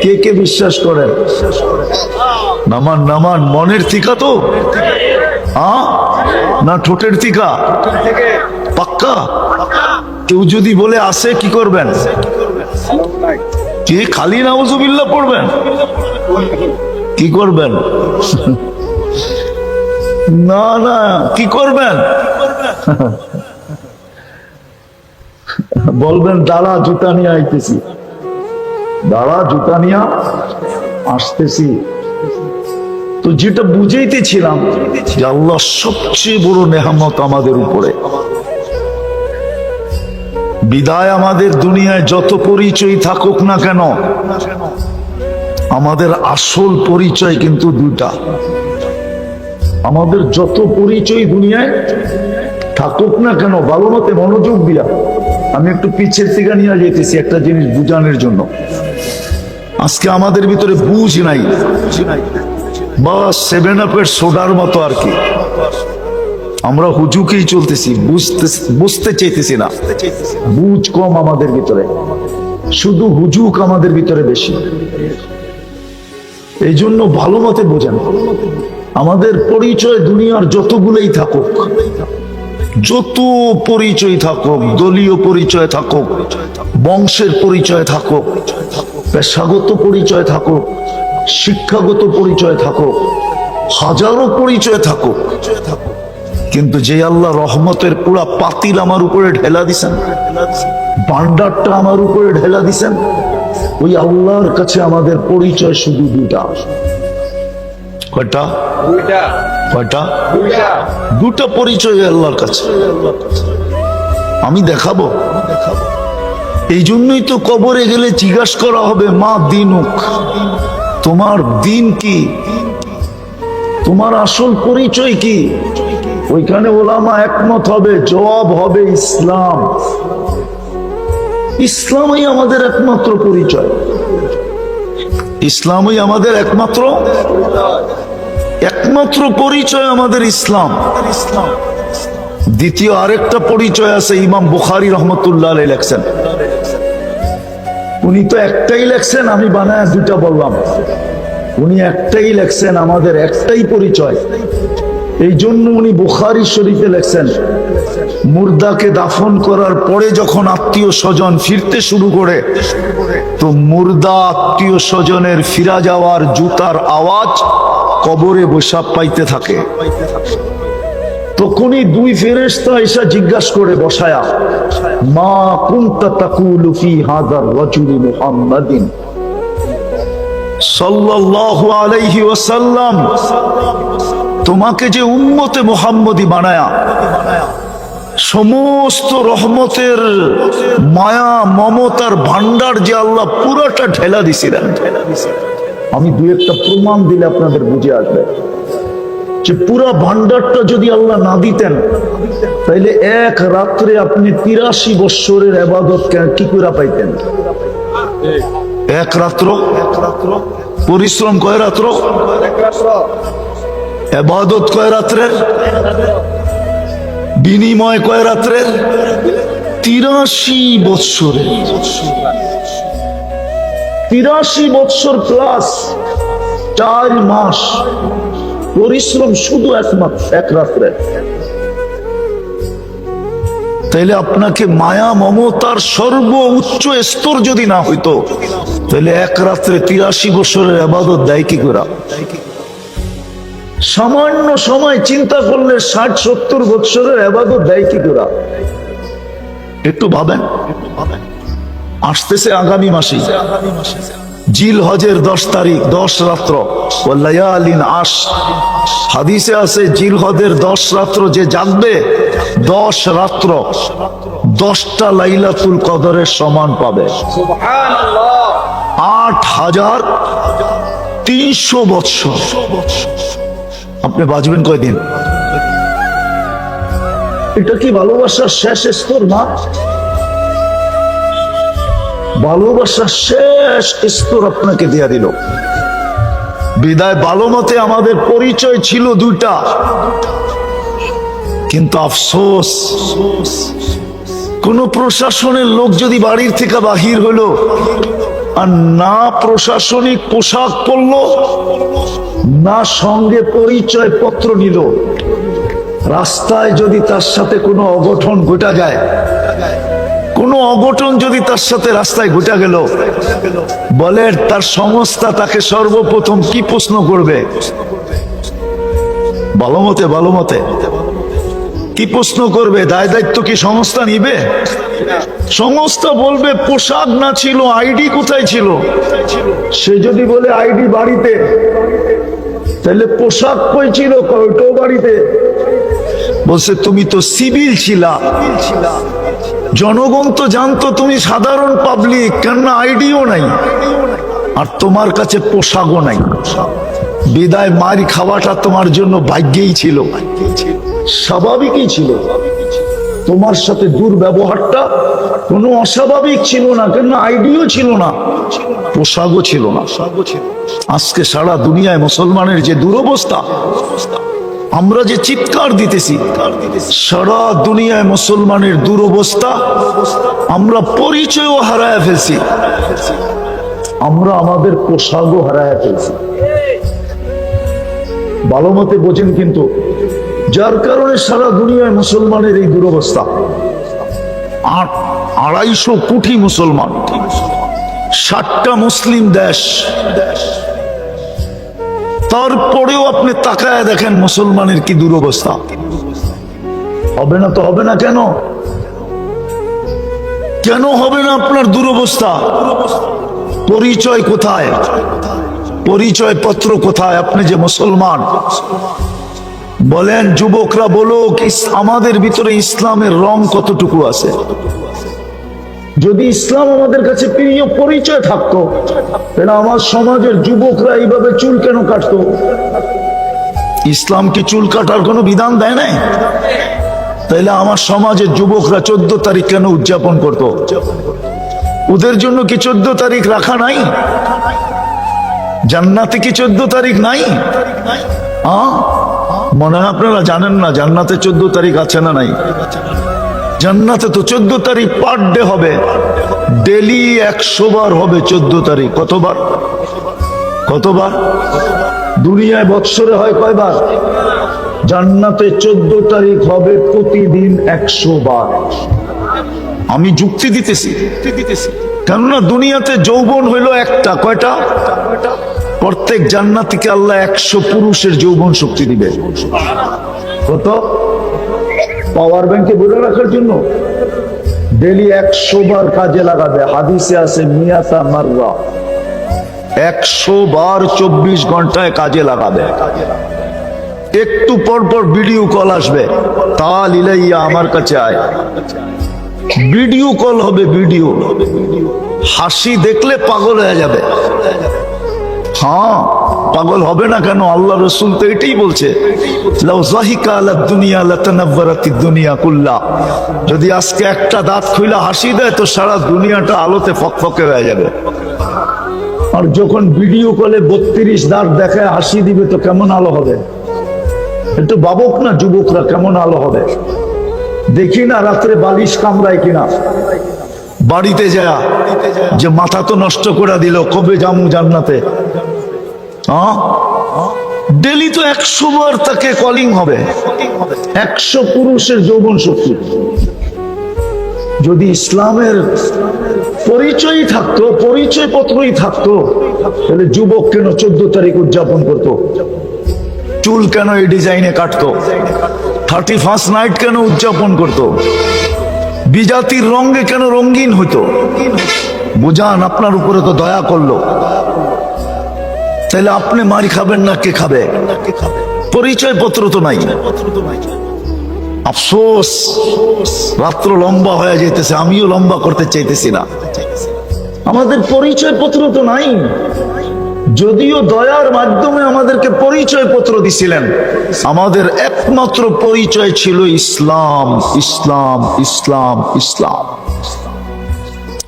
কে কে বিশ্বাস করেন? নামান নামান, মনের থিকা তো না ঠোঁটের থিকা? পাক্কা? কেউ যদি বলে আসে কি করবেন? কি খালি নাউজুবিল্লাহ পড়বেন? কি করবেন? না না, কি করবেন? বলবেন দাঁড়া, জুতা নিয়ে আইতেছি, দাঁড়া, জুতা নিয়ে আসতেছি। তো যেটা বুঝাইতেছিলাম যে আল্লাহ সবচেয়ে বড় নেয়ামত আমাদের উপরে। বিদায় আমাদের দুনিয়ায় যত পরিচয় থাকুক না কেন, আমাদের আসল পরিচয় কিন্তু 2টা। আমাদের যত পরিচয় দুনিয়ায় থাকুক না কেন, ভালো মতে মনোযোগ দিয়া আমি একটু পিছের থেকে নিয়ে যেতেছি একটা জিনিস বুঝানোর জন্য। আজকে আমাদের ভিতরে বুঝ নাই, বা 7 আপের সোডার মতো আর কি, আমরা হুজুকেই চলতেছি, বুঝতে চাইতেছি না। বুঝ কম আমাদের ভিতরে, শুধু হুজুক আমাদের ভিতরে বেশি। এই জন্য ভালো মতে বোঝেন, আমাদের পরিচয় দুনিয়ার যতগুলোই থাকুক, যত পরিচয় থাকুক, দলীয় পরিচয় থাকুক, বংশের পরিচয় থাকুক, পেশাগত পরিচয় থাকুক, শিক্ষাগত পরিচয় থাকুক, হাজারো পরিচয় থাকুক, কিন্তু যে আল্লাহ রহমতের পুরা পাতিল আমার উপরে ঢেলা দিছেন, ভান্ডারটা আমার উপরে ঢেলা দিছেন, ওই আল্লাহর কাছে আমাদের পরিচয় শুধু 2টা। কয়টা? 2টা। কয়টা? 2টা পরিচয় আল্লাহর কাছে। আমি দেখাবো এই জন্যই তো কবরে গেলে জিজ্ঞাসা করা হবে, মা দিনুক, তোমার দিন কি, তোমার আসল পরিচয় কি? ওইখানে ওলামা একমত হবে, জবাব হবে ইসলাম। ইসলামই আমাদের একমাত্র পরিচয়, ইসলামই আমাদের একমাত্র পরিচয় আমাদের ইসলাম। দ্বিতীয় আরেকটা পরিচয় আছে, ইমাম বুখারী রহমতুল্লাহ আলাইহি লেখছেন। উনি তো একটাই লেখছেন, আমি বানায় দুটা বললাম। উনি একটাই লেখছেন, আমাদের একটাই পরিচয়। এই জন্য উনি বুখারী শরীফে লেখছেন, মুর্দাকে দাফন করার পরে যখন আত্মীয় স্বজন ফিরতে শুরু করে, তো মুর্দা আত্মীয় স্বজনের ফিরা যাওয়ার জুতার আওয়াজ কবরে বসা পাইতে থাকে। তখনই দুই ফেরেশতা এসে জিজ্ঞাসা করে বসায়া, মা কুনতা তাকুলু ফি হাযার রাজুলি মুহাম্মাদিন সাল্লাল্লাহু আলাইহি ওয়াসাল্লাম, তোমাকে যে উম্মতে মুহাম্মদী বানায়া সমস্ত রহমতের মায়া মমতার ভান্ডার যে আল্লাহ পুরোটা ঢেলা দিছিলেন। আমি দুই একটা প্রমাণ দিলে আপনাদের বুঝে আসবে যে পুরা ভান্ডারটা যদি আল্লাহ না দিতেন, তাইলে এক রাত্রে আপনি 83 বৎসরের ইবাদত কি করে পাইতেন? এক রাত্র পরিশ্রম কয় রাত্র, ইবাদত কয় রাত্রের, বিনিময় কয় রাত্রের? 83 বৎসরের। 83 বৎসর প্লাস 4 মাস পরিশ্রম শুধু এক রাত্রে। তাইলে আপনাকে মায়া মমতার সর্বোচ্চ স্তর যদি না হইতো, তাহলে এক রাত্রে 83 বছরের ইবাদত দেয় কি করে? সামান্য সময় চিন্তা করলে 60-70 বছরের ইবাদত দেয় কি করে? একটু ভাবেন। আসতেছে আগামী মাসে জিল হজের 10 তারিখ, 10 রাত্র, ওয়ালায়ালিন আশ। হাদিসে আছে জিল হজের 10 রাত্র যে জাগবে, 10 রাত্র 10টা লাইলাতুল কদরের সমান পাবে। সুবহানাল্লাহ। 8300 বৎসর। আপনি বাঁচবেন কয়দিন? এটা কি ভালোবাসার শেষ স্তর না? ভালোবাসার শেষ স্তর আপনাকে দেয়া দিল। বিদায় ভালো মতে আমাদের পরিচয় ছিল দুইটা, কিন্তু আফসোস, কোন প্রশাসনের লোক যদি বাড়ির থেকে বাহির হলো আর না প্রশাসনিক পোশাক পরলো, না সঙ্গে পরিচয় পত্র নিল, রাস্তায় যদি তার সাথে কোনো অঘটন ঘটা যায়, কোনো অঘটন যদি তার সাথে রাস্তায় ঘটে গেল, বলে তার সংস্থা তাকে সর্বপ্রথম কি প্রশ্ন করবে? ভালো মতে কি প্রশ্ন করবে? দায় দায়িত্ব কি সংস্থা নিবে? সংস্থা বলবে পোশাক না ছিল, আইডি কোথায় ছিল? সে যদি বলে আইডি বাড়িতে, তাহলে পোশাক কই ছিল? ওইটাও বাড়িতে। বলছে তুমি তো সিভিল ছিলা, জনগণ তো জানতো তুমি সাধারণ পাবলিক, কেননা আইডিও নাই আর তোমার কাছে পোশাকও নাই। বিদায় মার খাওয়াটা তোমার জন্য ভাগ্যেই ছিল, স্বাভাবিকই ছিল। তোমার সাথে দুর্ব্যবহারটা কোনো অস্বাভাবিক ছিল না, কেননা আইডিও ছিল না, পোশাকও ছিল না। আজকে সারা দুনিয়ায় মুসলমানের যে দুরবস্থা, আমরা যে চিৎকার দিতেছি, সারা দুনিয়ায় মুসলমানের দুরবস্থা, আমরা পরিচয়ও হারায় ফেলছি, আমরা আমাদের পোশাকও হারায় ফেলছি। ভালো মতে বোঝেন কিন্তু, যার কারণে সারা দুনিয়ায় মুসলমানের এই দুরবস্থা। 250 কোটি মুসলমান, 60টা মুসলিম দেশ, তারপরেও আপনি তাকায় দেখেন মুসলমানের কি দুরবস্থা। হবে না তো হবে না কেন? কেন হবে না আপনার দুরবস্থা? পরিচয় কোথায়? পরিচয় পত্র কোথায়? আপনি যে মুসলমান। বলেন যুবকরা বলুক, আমাদের ভিতরে ইসলামের রং কতটুকু আছে? যদি ইসলাম আমাদের কাছে প্রিয় পরিচয় থাকতো, তাহলে আমার সমাজের যুবকরা এইভাবে চুল কেন কাটতো? ইসলাম কি চুল কাটার কোনো বিধান দেয় নাই? তাইলে আমার সমাজের যুবকরা 14 তারিখ কেন উদযাপন করত? ওদের জন্য কি 14 তারিখ রাখা নাই? জান্নাতে কি 14 তারিখ নাই? মনে হয় আপনারা জানেন না জান্নাতে 14 তারিখ আছে না নাই? জান্নাতে তো 14 তারিখ পার ডে হবে, ডেলি 100 বার হবে 14 তারিখ। কতবার? কতবার? দুনিয়ায় বৎসরে হয় কয়বার? জান্নাতে 14 তারিখ হবে প্রতিদিন 100 বার। আমি যুক্তি দিতেছি, কেননা দুনিয়াতে যৌবন হইল একটা। কয়টা? প্রত্যেক জান্নাতীকে আল্লাহ 100 পুরুষের যৌবন শক্তি দিবে। কত? পাওয়ার ব্যাংকে ভরে রাখার জন্য ডেলি 100 বার কাজে লাগাবে। হাদিসে আছে মিয়াতা মাররা, 100 বার 24 ঘন্টায় কাজে লাগাবে। একটু পর পর ভিডিও কল আসবে, তাল ইলাইয়া আমার কাছে আয়। ভিডিও কল হবে, ভিডিও। হাসি দেখলে পাগল হয়ে যাবে। হ্যাঁ, পাগল হবে না কেন? আল্লাহ রসুল তো এটাই বলছে, লাউ যাহিকা আলা দুনিয়া লাতানাওয়ারাতিদ দুনিয়া কুল্লা। যদি আজকে একটা দাঁত খুইলা হাসি দেয় তো সারা দুনিয়াটা আলোতে ফকফকে হয়ে যাবে। আর যখন ভিডিও কলে 32 দাঁত দেখায় হাসি দিবে তো কেমন আলো হবে? একটু ভাবুক না যুবকরা, কেমন আলো হবে? দেখি না রাত্রে বালিশ কামড়ায় কিনা, বাড়িতে যায় যে মাথা তো নষ্ট করে দিল, কবে যামু জান্নাতে? ডেলি তো 100 বার তাকে কলিং হবে, 100 পুরুষের যৌবন শক্তি। যদি ইসলামের পরিচয় থাকতো, পরিচয় পত্রই থাকতো, তাহলে যুবক কেন 14 তারিখ উদযাপন করতো? চুল কেন এই ডিজাইনে কাটতো? 31st নাইট কেন উদযাপন করতো? বিজাতির রঙে কেন রঙিন হইতো? বুঝান, আপনার উপরে তো দয়া করলো, তাহলে আপনি মারি খাবেন না কে খাবে? পরিচয় পত্র তো নাই। আফসোস, রাত্র লম্বা হয়ে যেতেছে, আমিও লম্বা করতে চাইতেছি না। আমাদের পরিচয় পত্র তো নাই। যদিও দয়ার মাধ্যমে আমাদেরকে পরিচয় পত্র দিছিলেন, আমাদের একমাত্র পরিচয় ছিল ইসলাম, ইসলাম, ইসলাম, ইসলাম।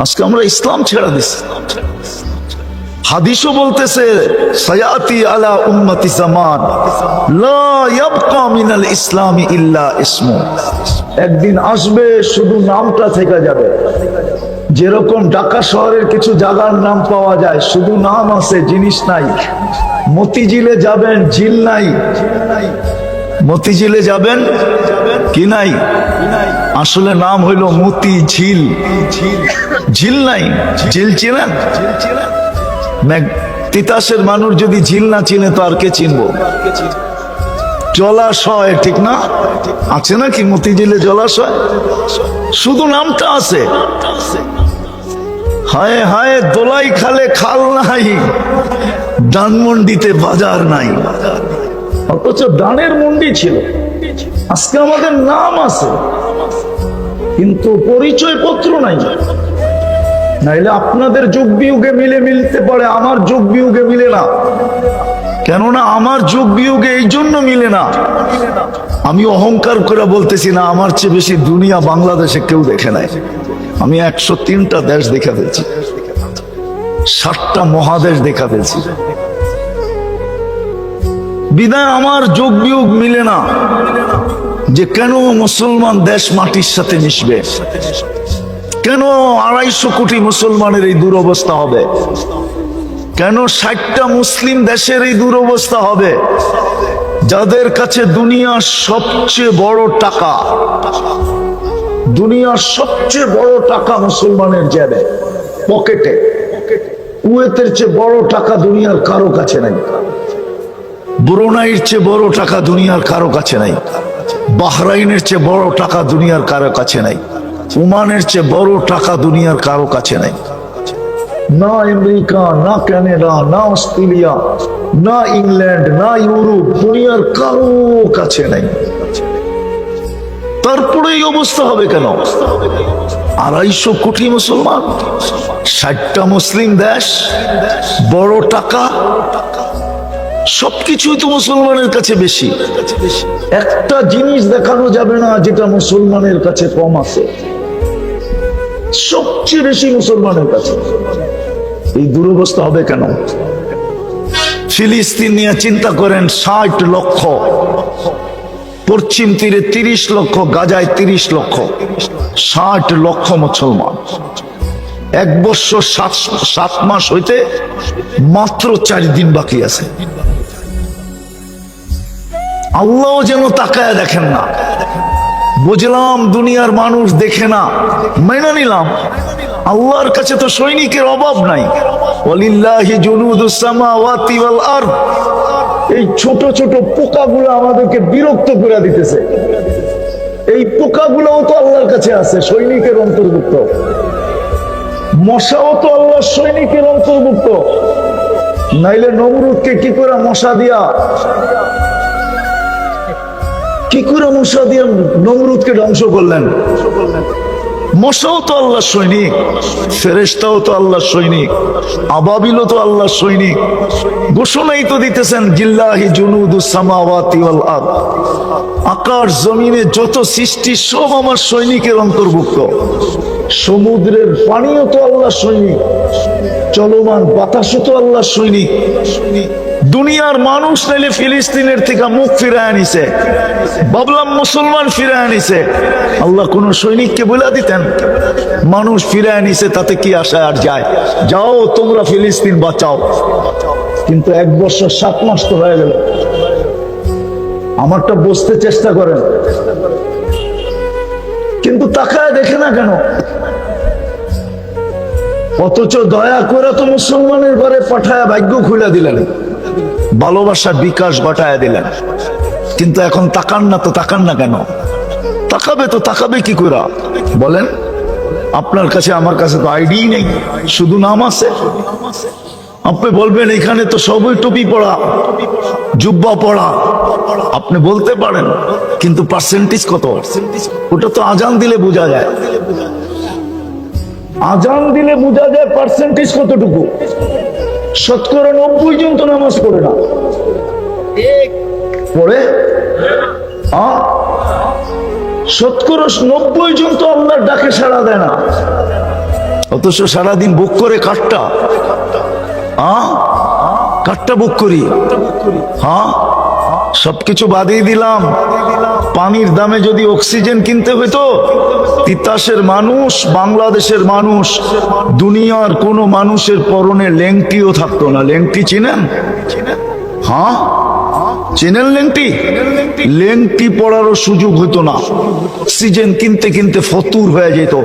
আজকে আমরা ইসলাম ছেড়ে দিচ্ছি। হাদিসও বলতেছে, সায়াতি আলা উম্মতি জামান লা ইয়াবকা মিনাল ইসলামি ইল্লা ইসমু। একদিন আসবে শুধু নামটা থেকে যাবে। যেরকম ঢাকা শহরের কিছু জায়গার নাম পাওয়া যায়, শুধু নাম আছে, জিনিস নাই। মতিঝিলে যাবেন, ঝিল নাই। মতিঝিলে যাবেন, কি নাই? আসলে নাম হইল মতি ঝিল, ঝিল নাই। ঝিল চিনেন? তিতাসের মানুষ যদি ঝিল না চিনে তো আর কে চিনবো? জলাশয়, ঠিক না? আছে নাকি মতিঝিলে জলাশয়? শুধু নামটা আছে। হায় হায়, দোলাই খালে খাল নাই, ধানমন্ডিতে বাজার নাই। অথচ ধানের মন্ডি ছিল। আজকে আমাদের নাম আছে কিন্তু পরিচয় পত্র নাই। নাইলে আপনাদের যুগ বিয়োগে মিলতে পারে, আমার যুগ বিয়োগে মিলে না। কেননা আমার যুগ বিয়োগে এই জন্য মিলে না, আমি অহংকার করে বলতেছি না, আমার চেয়ে বেশি দুনিয়া বাংলাদেশে কেউ দেখে নাই। আমি 103টা দেশ দেখা ফেলছি, 7টা মহাদেশ দেখা ফেলছি। বিদায় আমার যোগ বিয়োগ মিলে না যে কেন মুসলমান দেশ মাটির সাথে মিশবে, কেন 250 কোটি মুসলমানের এই দুরবস্থা হবে, কেন 60টা মুসলিম দেশের এই দুরবস্থা হবে, যাদের কাছে দুনিয়ার সবচেয়ে বড় টাকা, দুনিয়ার সবচেয়ে বড় টাকা মুসলমানের জেবে, পকেটে। কুয়েতের চেয়ে বড় টাকা দুনিয়ার কারো কাছে নাই, ব্রুনাইয়ের চেয়ে বড় টাকা দুনিয়ার কারো কাছে নাই, বাহরাইনের চেয়ে বড় টাকা দুনিয়ার কারো কাছে নাই, ওমানের চেয়ে বড় টাকা দুনিয়ার কারো কাছে নাই। না আমেরিকা, না কানাডা, না অস্ট্রেলিয়া, না ইংল্যান্ড, না ইউরোপ, দুনিয়ার কারো কাছে নাই। তারপরে এই অবস্থা হবে কেন? 250 কোটি মুসলমান, 60টা মুসলিম দেশ, বড় টাকা, সবকিছুই তো মুসলমানের কাছে বেশি। একটা জিনিস দেখানো যাবে না যেটা মুসলমানের কাছে কম আছে, সবচেয়ে বেশি মুসলমানের কাছে। এই দুরবস্থা হবে কেন? ফিলিস্তিন নিয়ে চিন্তা করেন, 60 লক্ষ, পশ্চিম তীরে 30 লক্ষ, গাজায় 30 লক্ষ, 60 লক্ষ মুসলমান। 1 বছর 7 মাস হইতে মাত্র 4 দিন বাকি আছে। আল্লাহ যেন তাকায় দেখেন না। বুঝলাম দুনিয়ার মানুষ দেখে না, মেনে নিলাম। আল্লাহর কাছে তো সৈনিকের অভাব নাই। ওয়ালিল্লাহি জুনুদুস সামাওয়াতি ওয়াল আরদ। এই ছোট ছোট পোকাগুলো আমাদেরকে বিরক্ত করে দিতেছে। এই পোকাগুলোও তো আল্লাহর কাছে আছে, সৈনিকের অন্তর্ভুক্ত। মশাও তো আল্লাহর সৈনিকের অন্তর্ভুক্ত। নাইলে নমরুদকে কি করে মশা দিয়া নমরুদকে ধ্বংস করলেন? মশাও তো আল্লাহর সৈনিক, ফেরেশতাও তো আল্লাহর সৈনিক, আবাবিলও তো আল্লাহর সৈনিক। ঘোষণাই তো দিতেছেন, জিল্লাহি জুনুদুস সামাওয়াতি ওয়াল আরদ। আকাশ জমিনে যত সৃষ্টি সব আমার সৈনিকের অন্তর্ভুক্ত। সমুদ্রের পানিও তো আল্লাহর সৈনিক, চলমান বাতাসও তো আল্লাহর সৈনিক। দুনিয়ার মানুষ নাইলে ফিলিস্তিনের থেকে মুখ ফিরায় আনিছে, ভাবলাম মুসলমান ফিরায় আনিছে। আল্লাহ কোন সৈনিককে বলে দিতেন মানুষ ফিরায় আনিছে, তাতে কি আসে আর যায়? যাও তোমরা ফিলিস্তিন বাঁচাও। কিন্তু 1 বছর 7 মাস তো হয়ে গেল। আমারটা বুঝতে চেষ্টা করেন, কিন্তু তাকায় দেখে না কেন? অথচ দয়া করে তো মুসলমানের ঘরে পাঠায় ভাগ্য খুলে দিলেন, ভালোবাসার বিকাশ ঘটায় দিলেন। কিন্তু এখন তাকান না তো, তাকান না কেন? তাকাবে তো, তাকাবে কি করে বলেন? আপনার কাছে আমার কাছে তো আইডি নেই, শুধু নাম আছে। আপনি বলবেন এখানে তো সবই টুপি পড়া, জুব্বা পড়া, আপনি বলতে পারেন, কিন্তু পার্সেন্টেজ কত? ওটা তো আজান দিলে বোঝা যায়। আজান দিলে বোঝা যায় পার্সেন্টেজ কতটুকু। 90% জন তো নামাজ পড়ে না, পড়ে 90% জন তো আল্লাহর ডাকে সাড়া দেয় না। অথচ সারাদিন বুক করে কাঠটা বুক করি। সবকিছু বাদিয়ে দিলাম। পানির দামে যদি অক্সিজেন কিনতে হইতো, তিতাসের মানুষ, বাংলাদেশের মানুষ, দুনিয়ার কোন মানুষের পরনে লেংটিও থাকতো না। লেংটি চিনেন? চেনেন লেংটি? লেংটি পড়ারও সুযোগ হইতো না। অক্সিজেন কিনতে কিনতে ফতুর হয়ে যেত,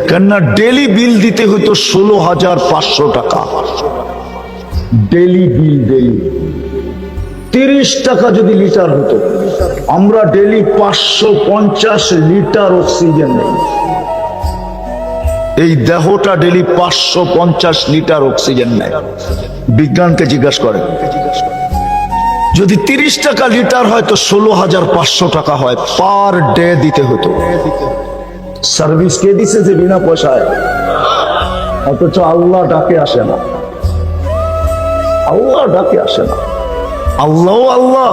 কেননা ডেলি বিল দিতে হইতো 16,500 টাকা। ডেলি বিল, ডেলি 30 টাকা যদি লিটার হতো, আমরা ডেলি 550 লিটার অক্সিজেন নেই। এই দেহটা ডেলি 550 লিটার অক্সিজেন নেয়। বিজ্ঞানকে জিজ্ঞাসা করেন, যদি 30 টাকা লিটার হয় তো 16,500 টাকা হয়, পার ডে দিতে হতো। সার্ভিস কে দিছে যে বিনা পয়সায়? অথচ আল্লাহ ডাকে আসে না, আল্লাহ ডাকে আসে না। আল্লাহ আল্লাহ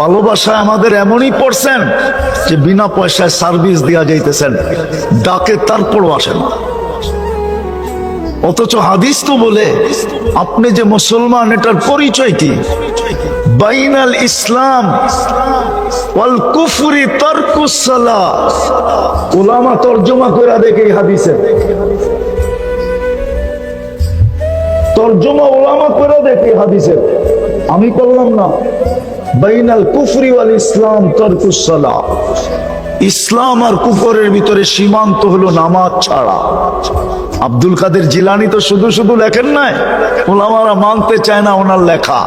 ভালোবাসায় আমাদের এমনই পড়ছেন যে বিনা পয়সায় সার্ভিস দেওয়া যাইতেছেন, ডাকে তারপরও আসে না। অথচ হাদিস তো বলে আপনি যে মুসলমান এটার পরিচয় কি? বাইনাল ইসলাম ওয়াল কুফরি তারকুস সালাত। উলামা তরজমা করে দেখে এই হাদিসের তরজমা, উলামা করে দেখে হাদিসের, আমি করলাম না। বাইনাল কুফরি ওয়াল ইসলাম তারকুস সালাত। ইসলাম আর কুফরের ভিতরে সীমান্ত হলো নামাজ ছাড়া। আব্দুল কাদের জিলানী তো শুধু শুধু লেখেন নাই, ওলামারা মানতে চায় না ওনার লেখা।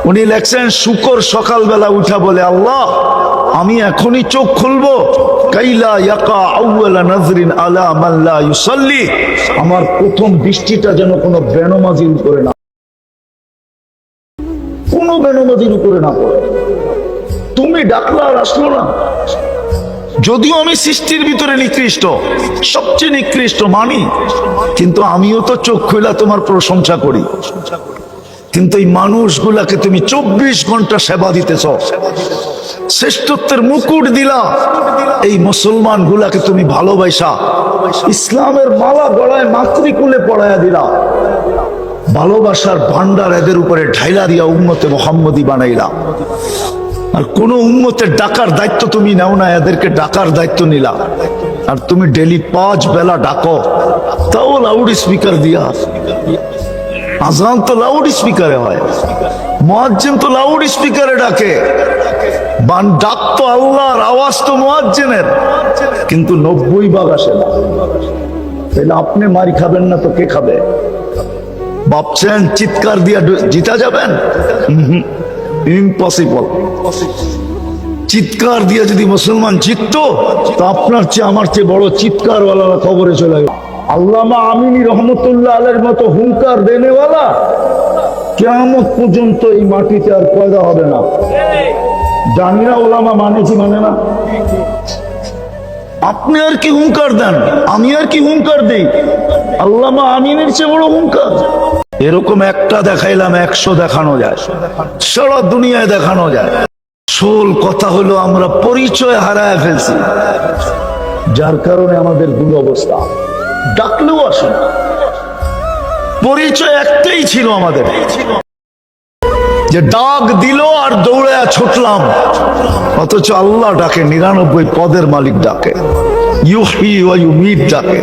উনি লেখছেন, শুকর সকালবেলা উঠা বলে, আল্লাহ আমি এখনই চোখ খুলবো, কাইলা ইয়াকা আউয়ালা নাজরিন আলা মান লা ইউসাল্লি। আমার প্রথম দৃষ্টিটা যেন কোনো বেনমাজির উপরে না, কোনো বেনমাজির উপরে না পড়ে। তুমি ডাকলা আর আসলো না, যদিও আমি সৃষ্টির ভিতরে নিকৃষ্ট, সবচেয়ে নিকৃষ্ট মানি, কিন্তু আমিও তো চোখ খুলা তোমার প্রশংসা করি। কিন্তু এই মানুষগুলাকে তুমি 24 ঘন্টা সেবা দিতেছ, শ্রেষ্ঠত্বের মুকুট দিলা, এই মুসলমান গুলাকে তুমি ভালোবাসা ইসলামের মালা গলায় মাতৃকুলে পড়ায়া দিলা, ভালোবাসার ভান্ডার এদের উপরে ঢাইলা দিয়া উম্মতে মুহাম্মদী বানাইলা। আর কোন উম্মতের ডাকার দায়িত্ব তুমি নাও না, এদেরকে ডাকার দায়িত্ব নিলা। আর তুমি ডেলি 5 বেলা ডাকো, তাও লাউড স্পিকার দিয়া। আজান তো লাউড স্পিকারে হয়, মুয়াজ্জিন তো লাউড স্পিকারে ডাকে, ডাক তো আল্লাহর, আওয়াজ তো মুয়াজ্জিনের, কিন্তু 90 ভাগ আসে না। তাহলে আপনি মারি খাবেন না তো কে খাবে? ভাবছেন চিৎকার দিয়া জিতা যাবেন? ইম্পসিবল। চিৎকার দিয়ে যদি মুসলমান জিততো, তো আপনার চেয়ে আমার চেয়ে বড় চিৎকারওয়ালা কবরে চলে গেল। আল্লামা আমিনী রহমতুল্লাহ আলাইহির মতো হুঙ্কার দেনেওয়ালা কিয়ামত পর্যন্ত এই মাটিতে আর পয়দা হবে না। জানিনা ওলামা মানে কি মানে না? আপনি আর কি হুঙ্কার দেন, আমি আর কি হুঙ্কার দেই? আল্লামা আমিনের চেয়ে বড় হুঙ্কার? এরকম একটা দেখাইলাম, 100 দেখানো যায়, সারা দুনিয়ায় দেখানো যায়। আসল কথা হলো আমরা পরিচয় হারায় ফেলছি, যার কারণে আমাদের দুরবস্থা। ডাকলেও আসে না, পরিচয় একটাই ছিল আমাদের, যে ডাক দিল আর দৌড়ে ছুটলাম। অথচ আল্লাহ ডাকে, 99 পদের মালিক ডাকে, ইউহয়ী ওয়া ইউমীত ডাকে,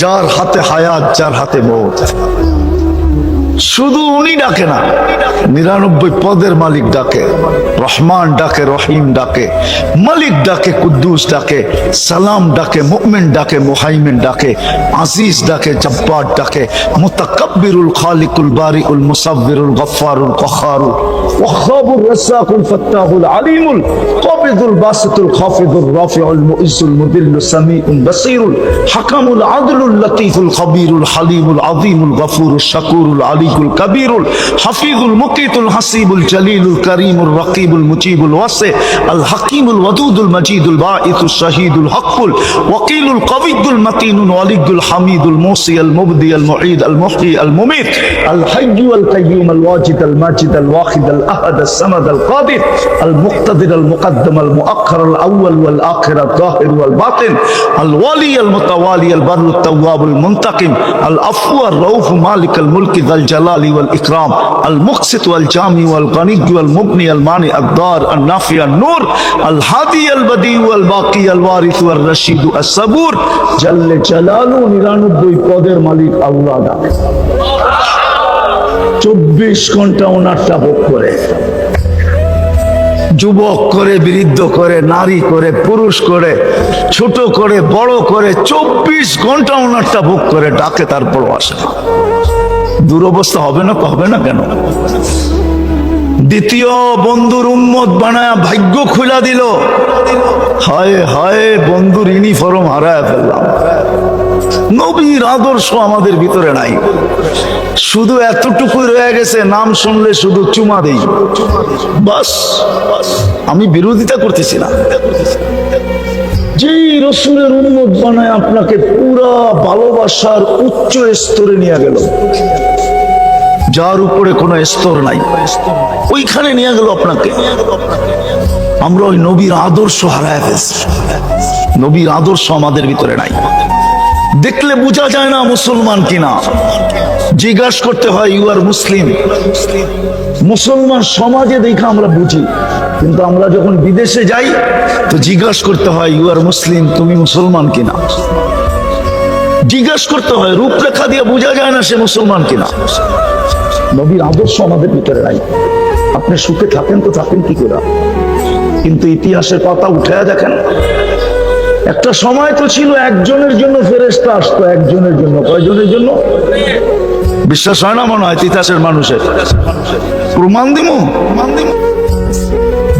যার হাতে হায়াত, যার হাতে মওত। শুধু উনি ডাকে না, 99 পদের মালিক ডাকে, রহমান ডাকে, রহিম ডাকে, মালিক ডাকে, কুদ্দুস ডাকে, সালাম ডাকে, মুমিন ডাকে, মুহাইমিন ডাকে, আজিজ ডাকে, জব্বার ডাকে, মুতাকাব্বিরুল খালিকুল বারিউল মুসাব্বিরুল গফফারুল কখারুল ওয়াহ্হাবুর রাসাকুল ফাত্তাহুল আলিমুল কাবিদুল বাসিতুল খাফিদুর রাফিউল মুইজ্জুল মুদিল্লুস সামিউল বাসীরুল হাকামুল আদলুল লতীফুল খবীরুল হালিমুল আযীমুল গফুরুশ শাকুরুল আলী الكبير الحفيظ المقيت الحسيب الجليل الكريم الرقيب المجيب الواسع الحكيم الودود المجيد الباعث الشهيد الحق الوكيل القوي المتين الولي الحميد الموصي المبدي المعيد المحيي المميت الحي والقيوم الواجد الماجد الواحد الاحد الصمد القادر المقتدر المقدم المؤخر الاول والاخر الظاهر والباطن الولي المتوالي البر التواب المنتقم العفو الرؤوف مالك الملك ذا الجلال والإكرام المقسط والجامع والغني والمغني المانع الضار النافع النور الهادي البديع والباقي الوارث والرشيد الصبور جل جلاله 99 পদের মালিক আল্লাহ ডাকে। 24 ঘন্টা ওনারটা ভোগ করে, যুবক করে, বৃদ্ধ করে, নারী করে, পুরুষ করে, ছোট করে, বড় করে, 24 ঘন্টা ওনারটা ভোগ করে, ডাকে, তারপর আসে না। দুরবস্থা হবে না? হবে না কেন? দ্বিতীয় বন্ধুর উম্মত বানায় ভাগ্য খুলা দিল। হায় হায়, বন্ধুর ইউনিফর্ম হারায় ফেললাম। নবীর আদর্শ আমাদের ভিতরে নাই, শুধু এতটুকু রয়ে গেছে, নাম শুনলে শুধু চুমা দেই, বাস। আমি বিরোধিতা করতেছি না, যেই রসুলের উম্মত বানায় আপনাকে পুরা ভালোবাসার উচ্চ স্তরে নিয়ে গেল, যার উপরে কোনো স্তর নাই, ওইখানে নিয়ে গেল আপনাকে। আমরা ওই নবীর আদর্শ হারায় ফেলছি, নবীর আদর্শ আমাদের ভিতরে নাই। দেখলে বোঝা যায় না মুসলমান কিনা, জিজ্ঞাসা করতে হয় ইউ আর মুসলিম। মুসলমান সমাজে দেখে আমরা বুঝি, কিন্তু আমরা যখন বিদেশে যাই তো জিজ্ঞাসা করতে হয় ইউ আর মুসলিম, তুমি মুসলমান কিনা। জিজ্ঞাসা করতে হয়, রূপরেখা দিয়ে বোঝা যায় না সে মুসলমান কিনা। নবীর আদর্শ আমাদের ভিতরে নাই। আপনি সুখে থাকেন তো থাকেন কি করে, কিন্তু ইতিহাসের পাতা উঠে দেখেন, একটা সময় তো ছিল একজনের জন্য ফেরেশতা আসতো, একজনের জন্য। কয়জনের জন্য? বিশ্বাস হয় না মনে হয় ইতিহাসের মানুষের? প্রমাণ দিমু।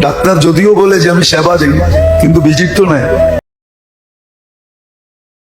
ডাক্তার যদিও বলে যে আমি সেবা দিই, কিন্তু ভিজিট তো নেই।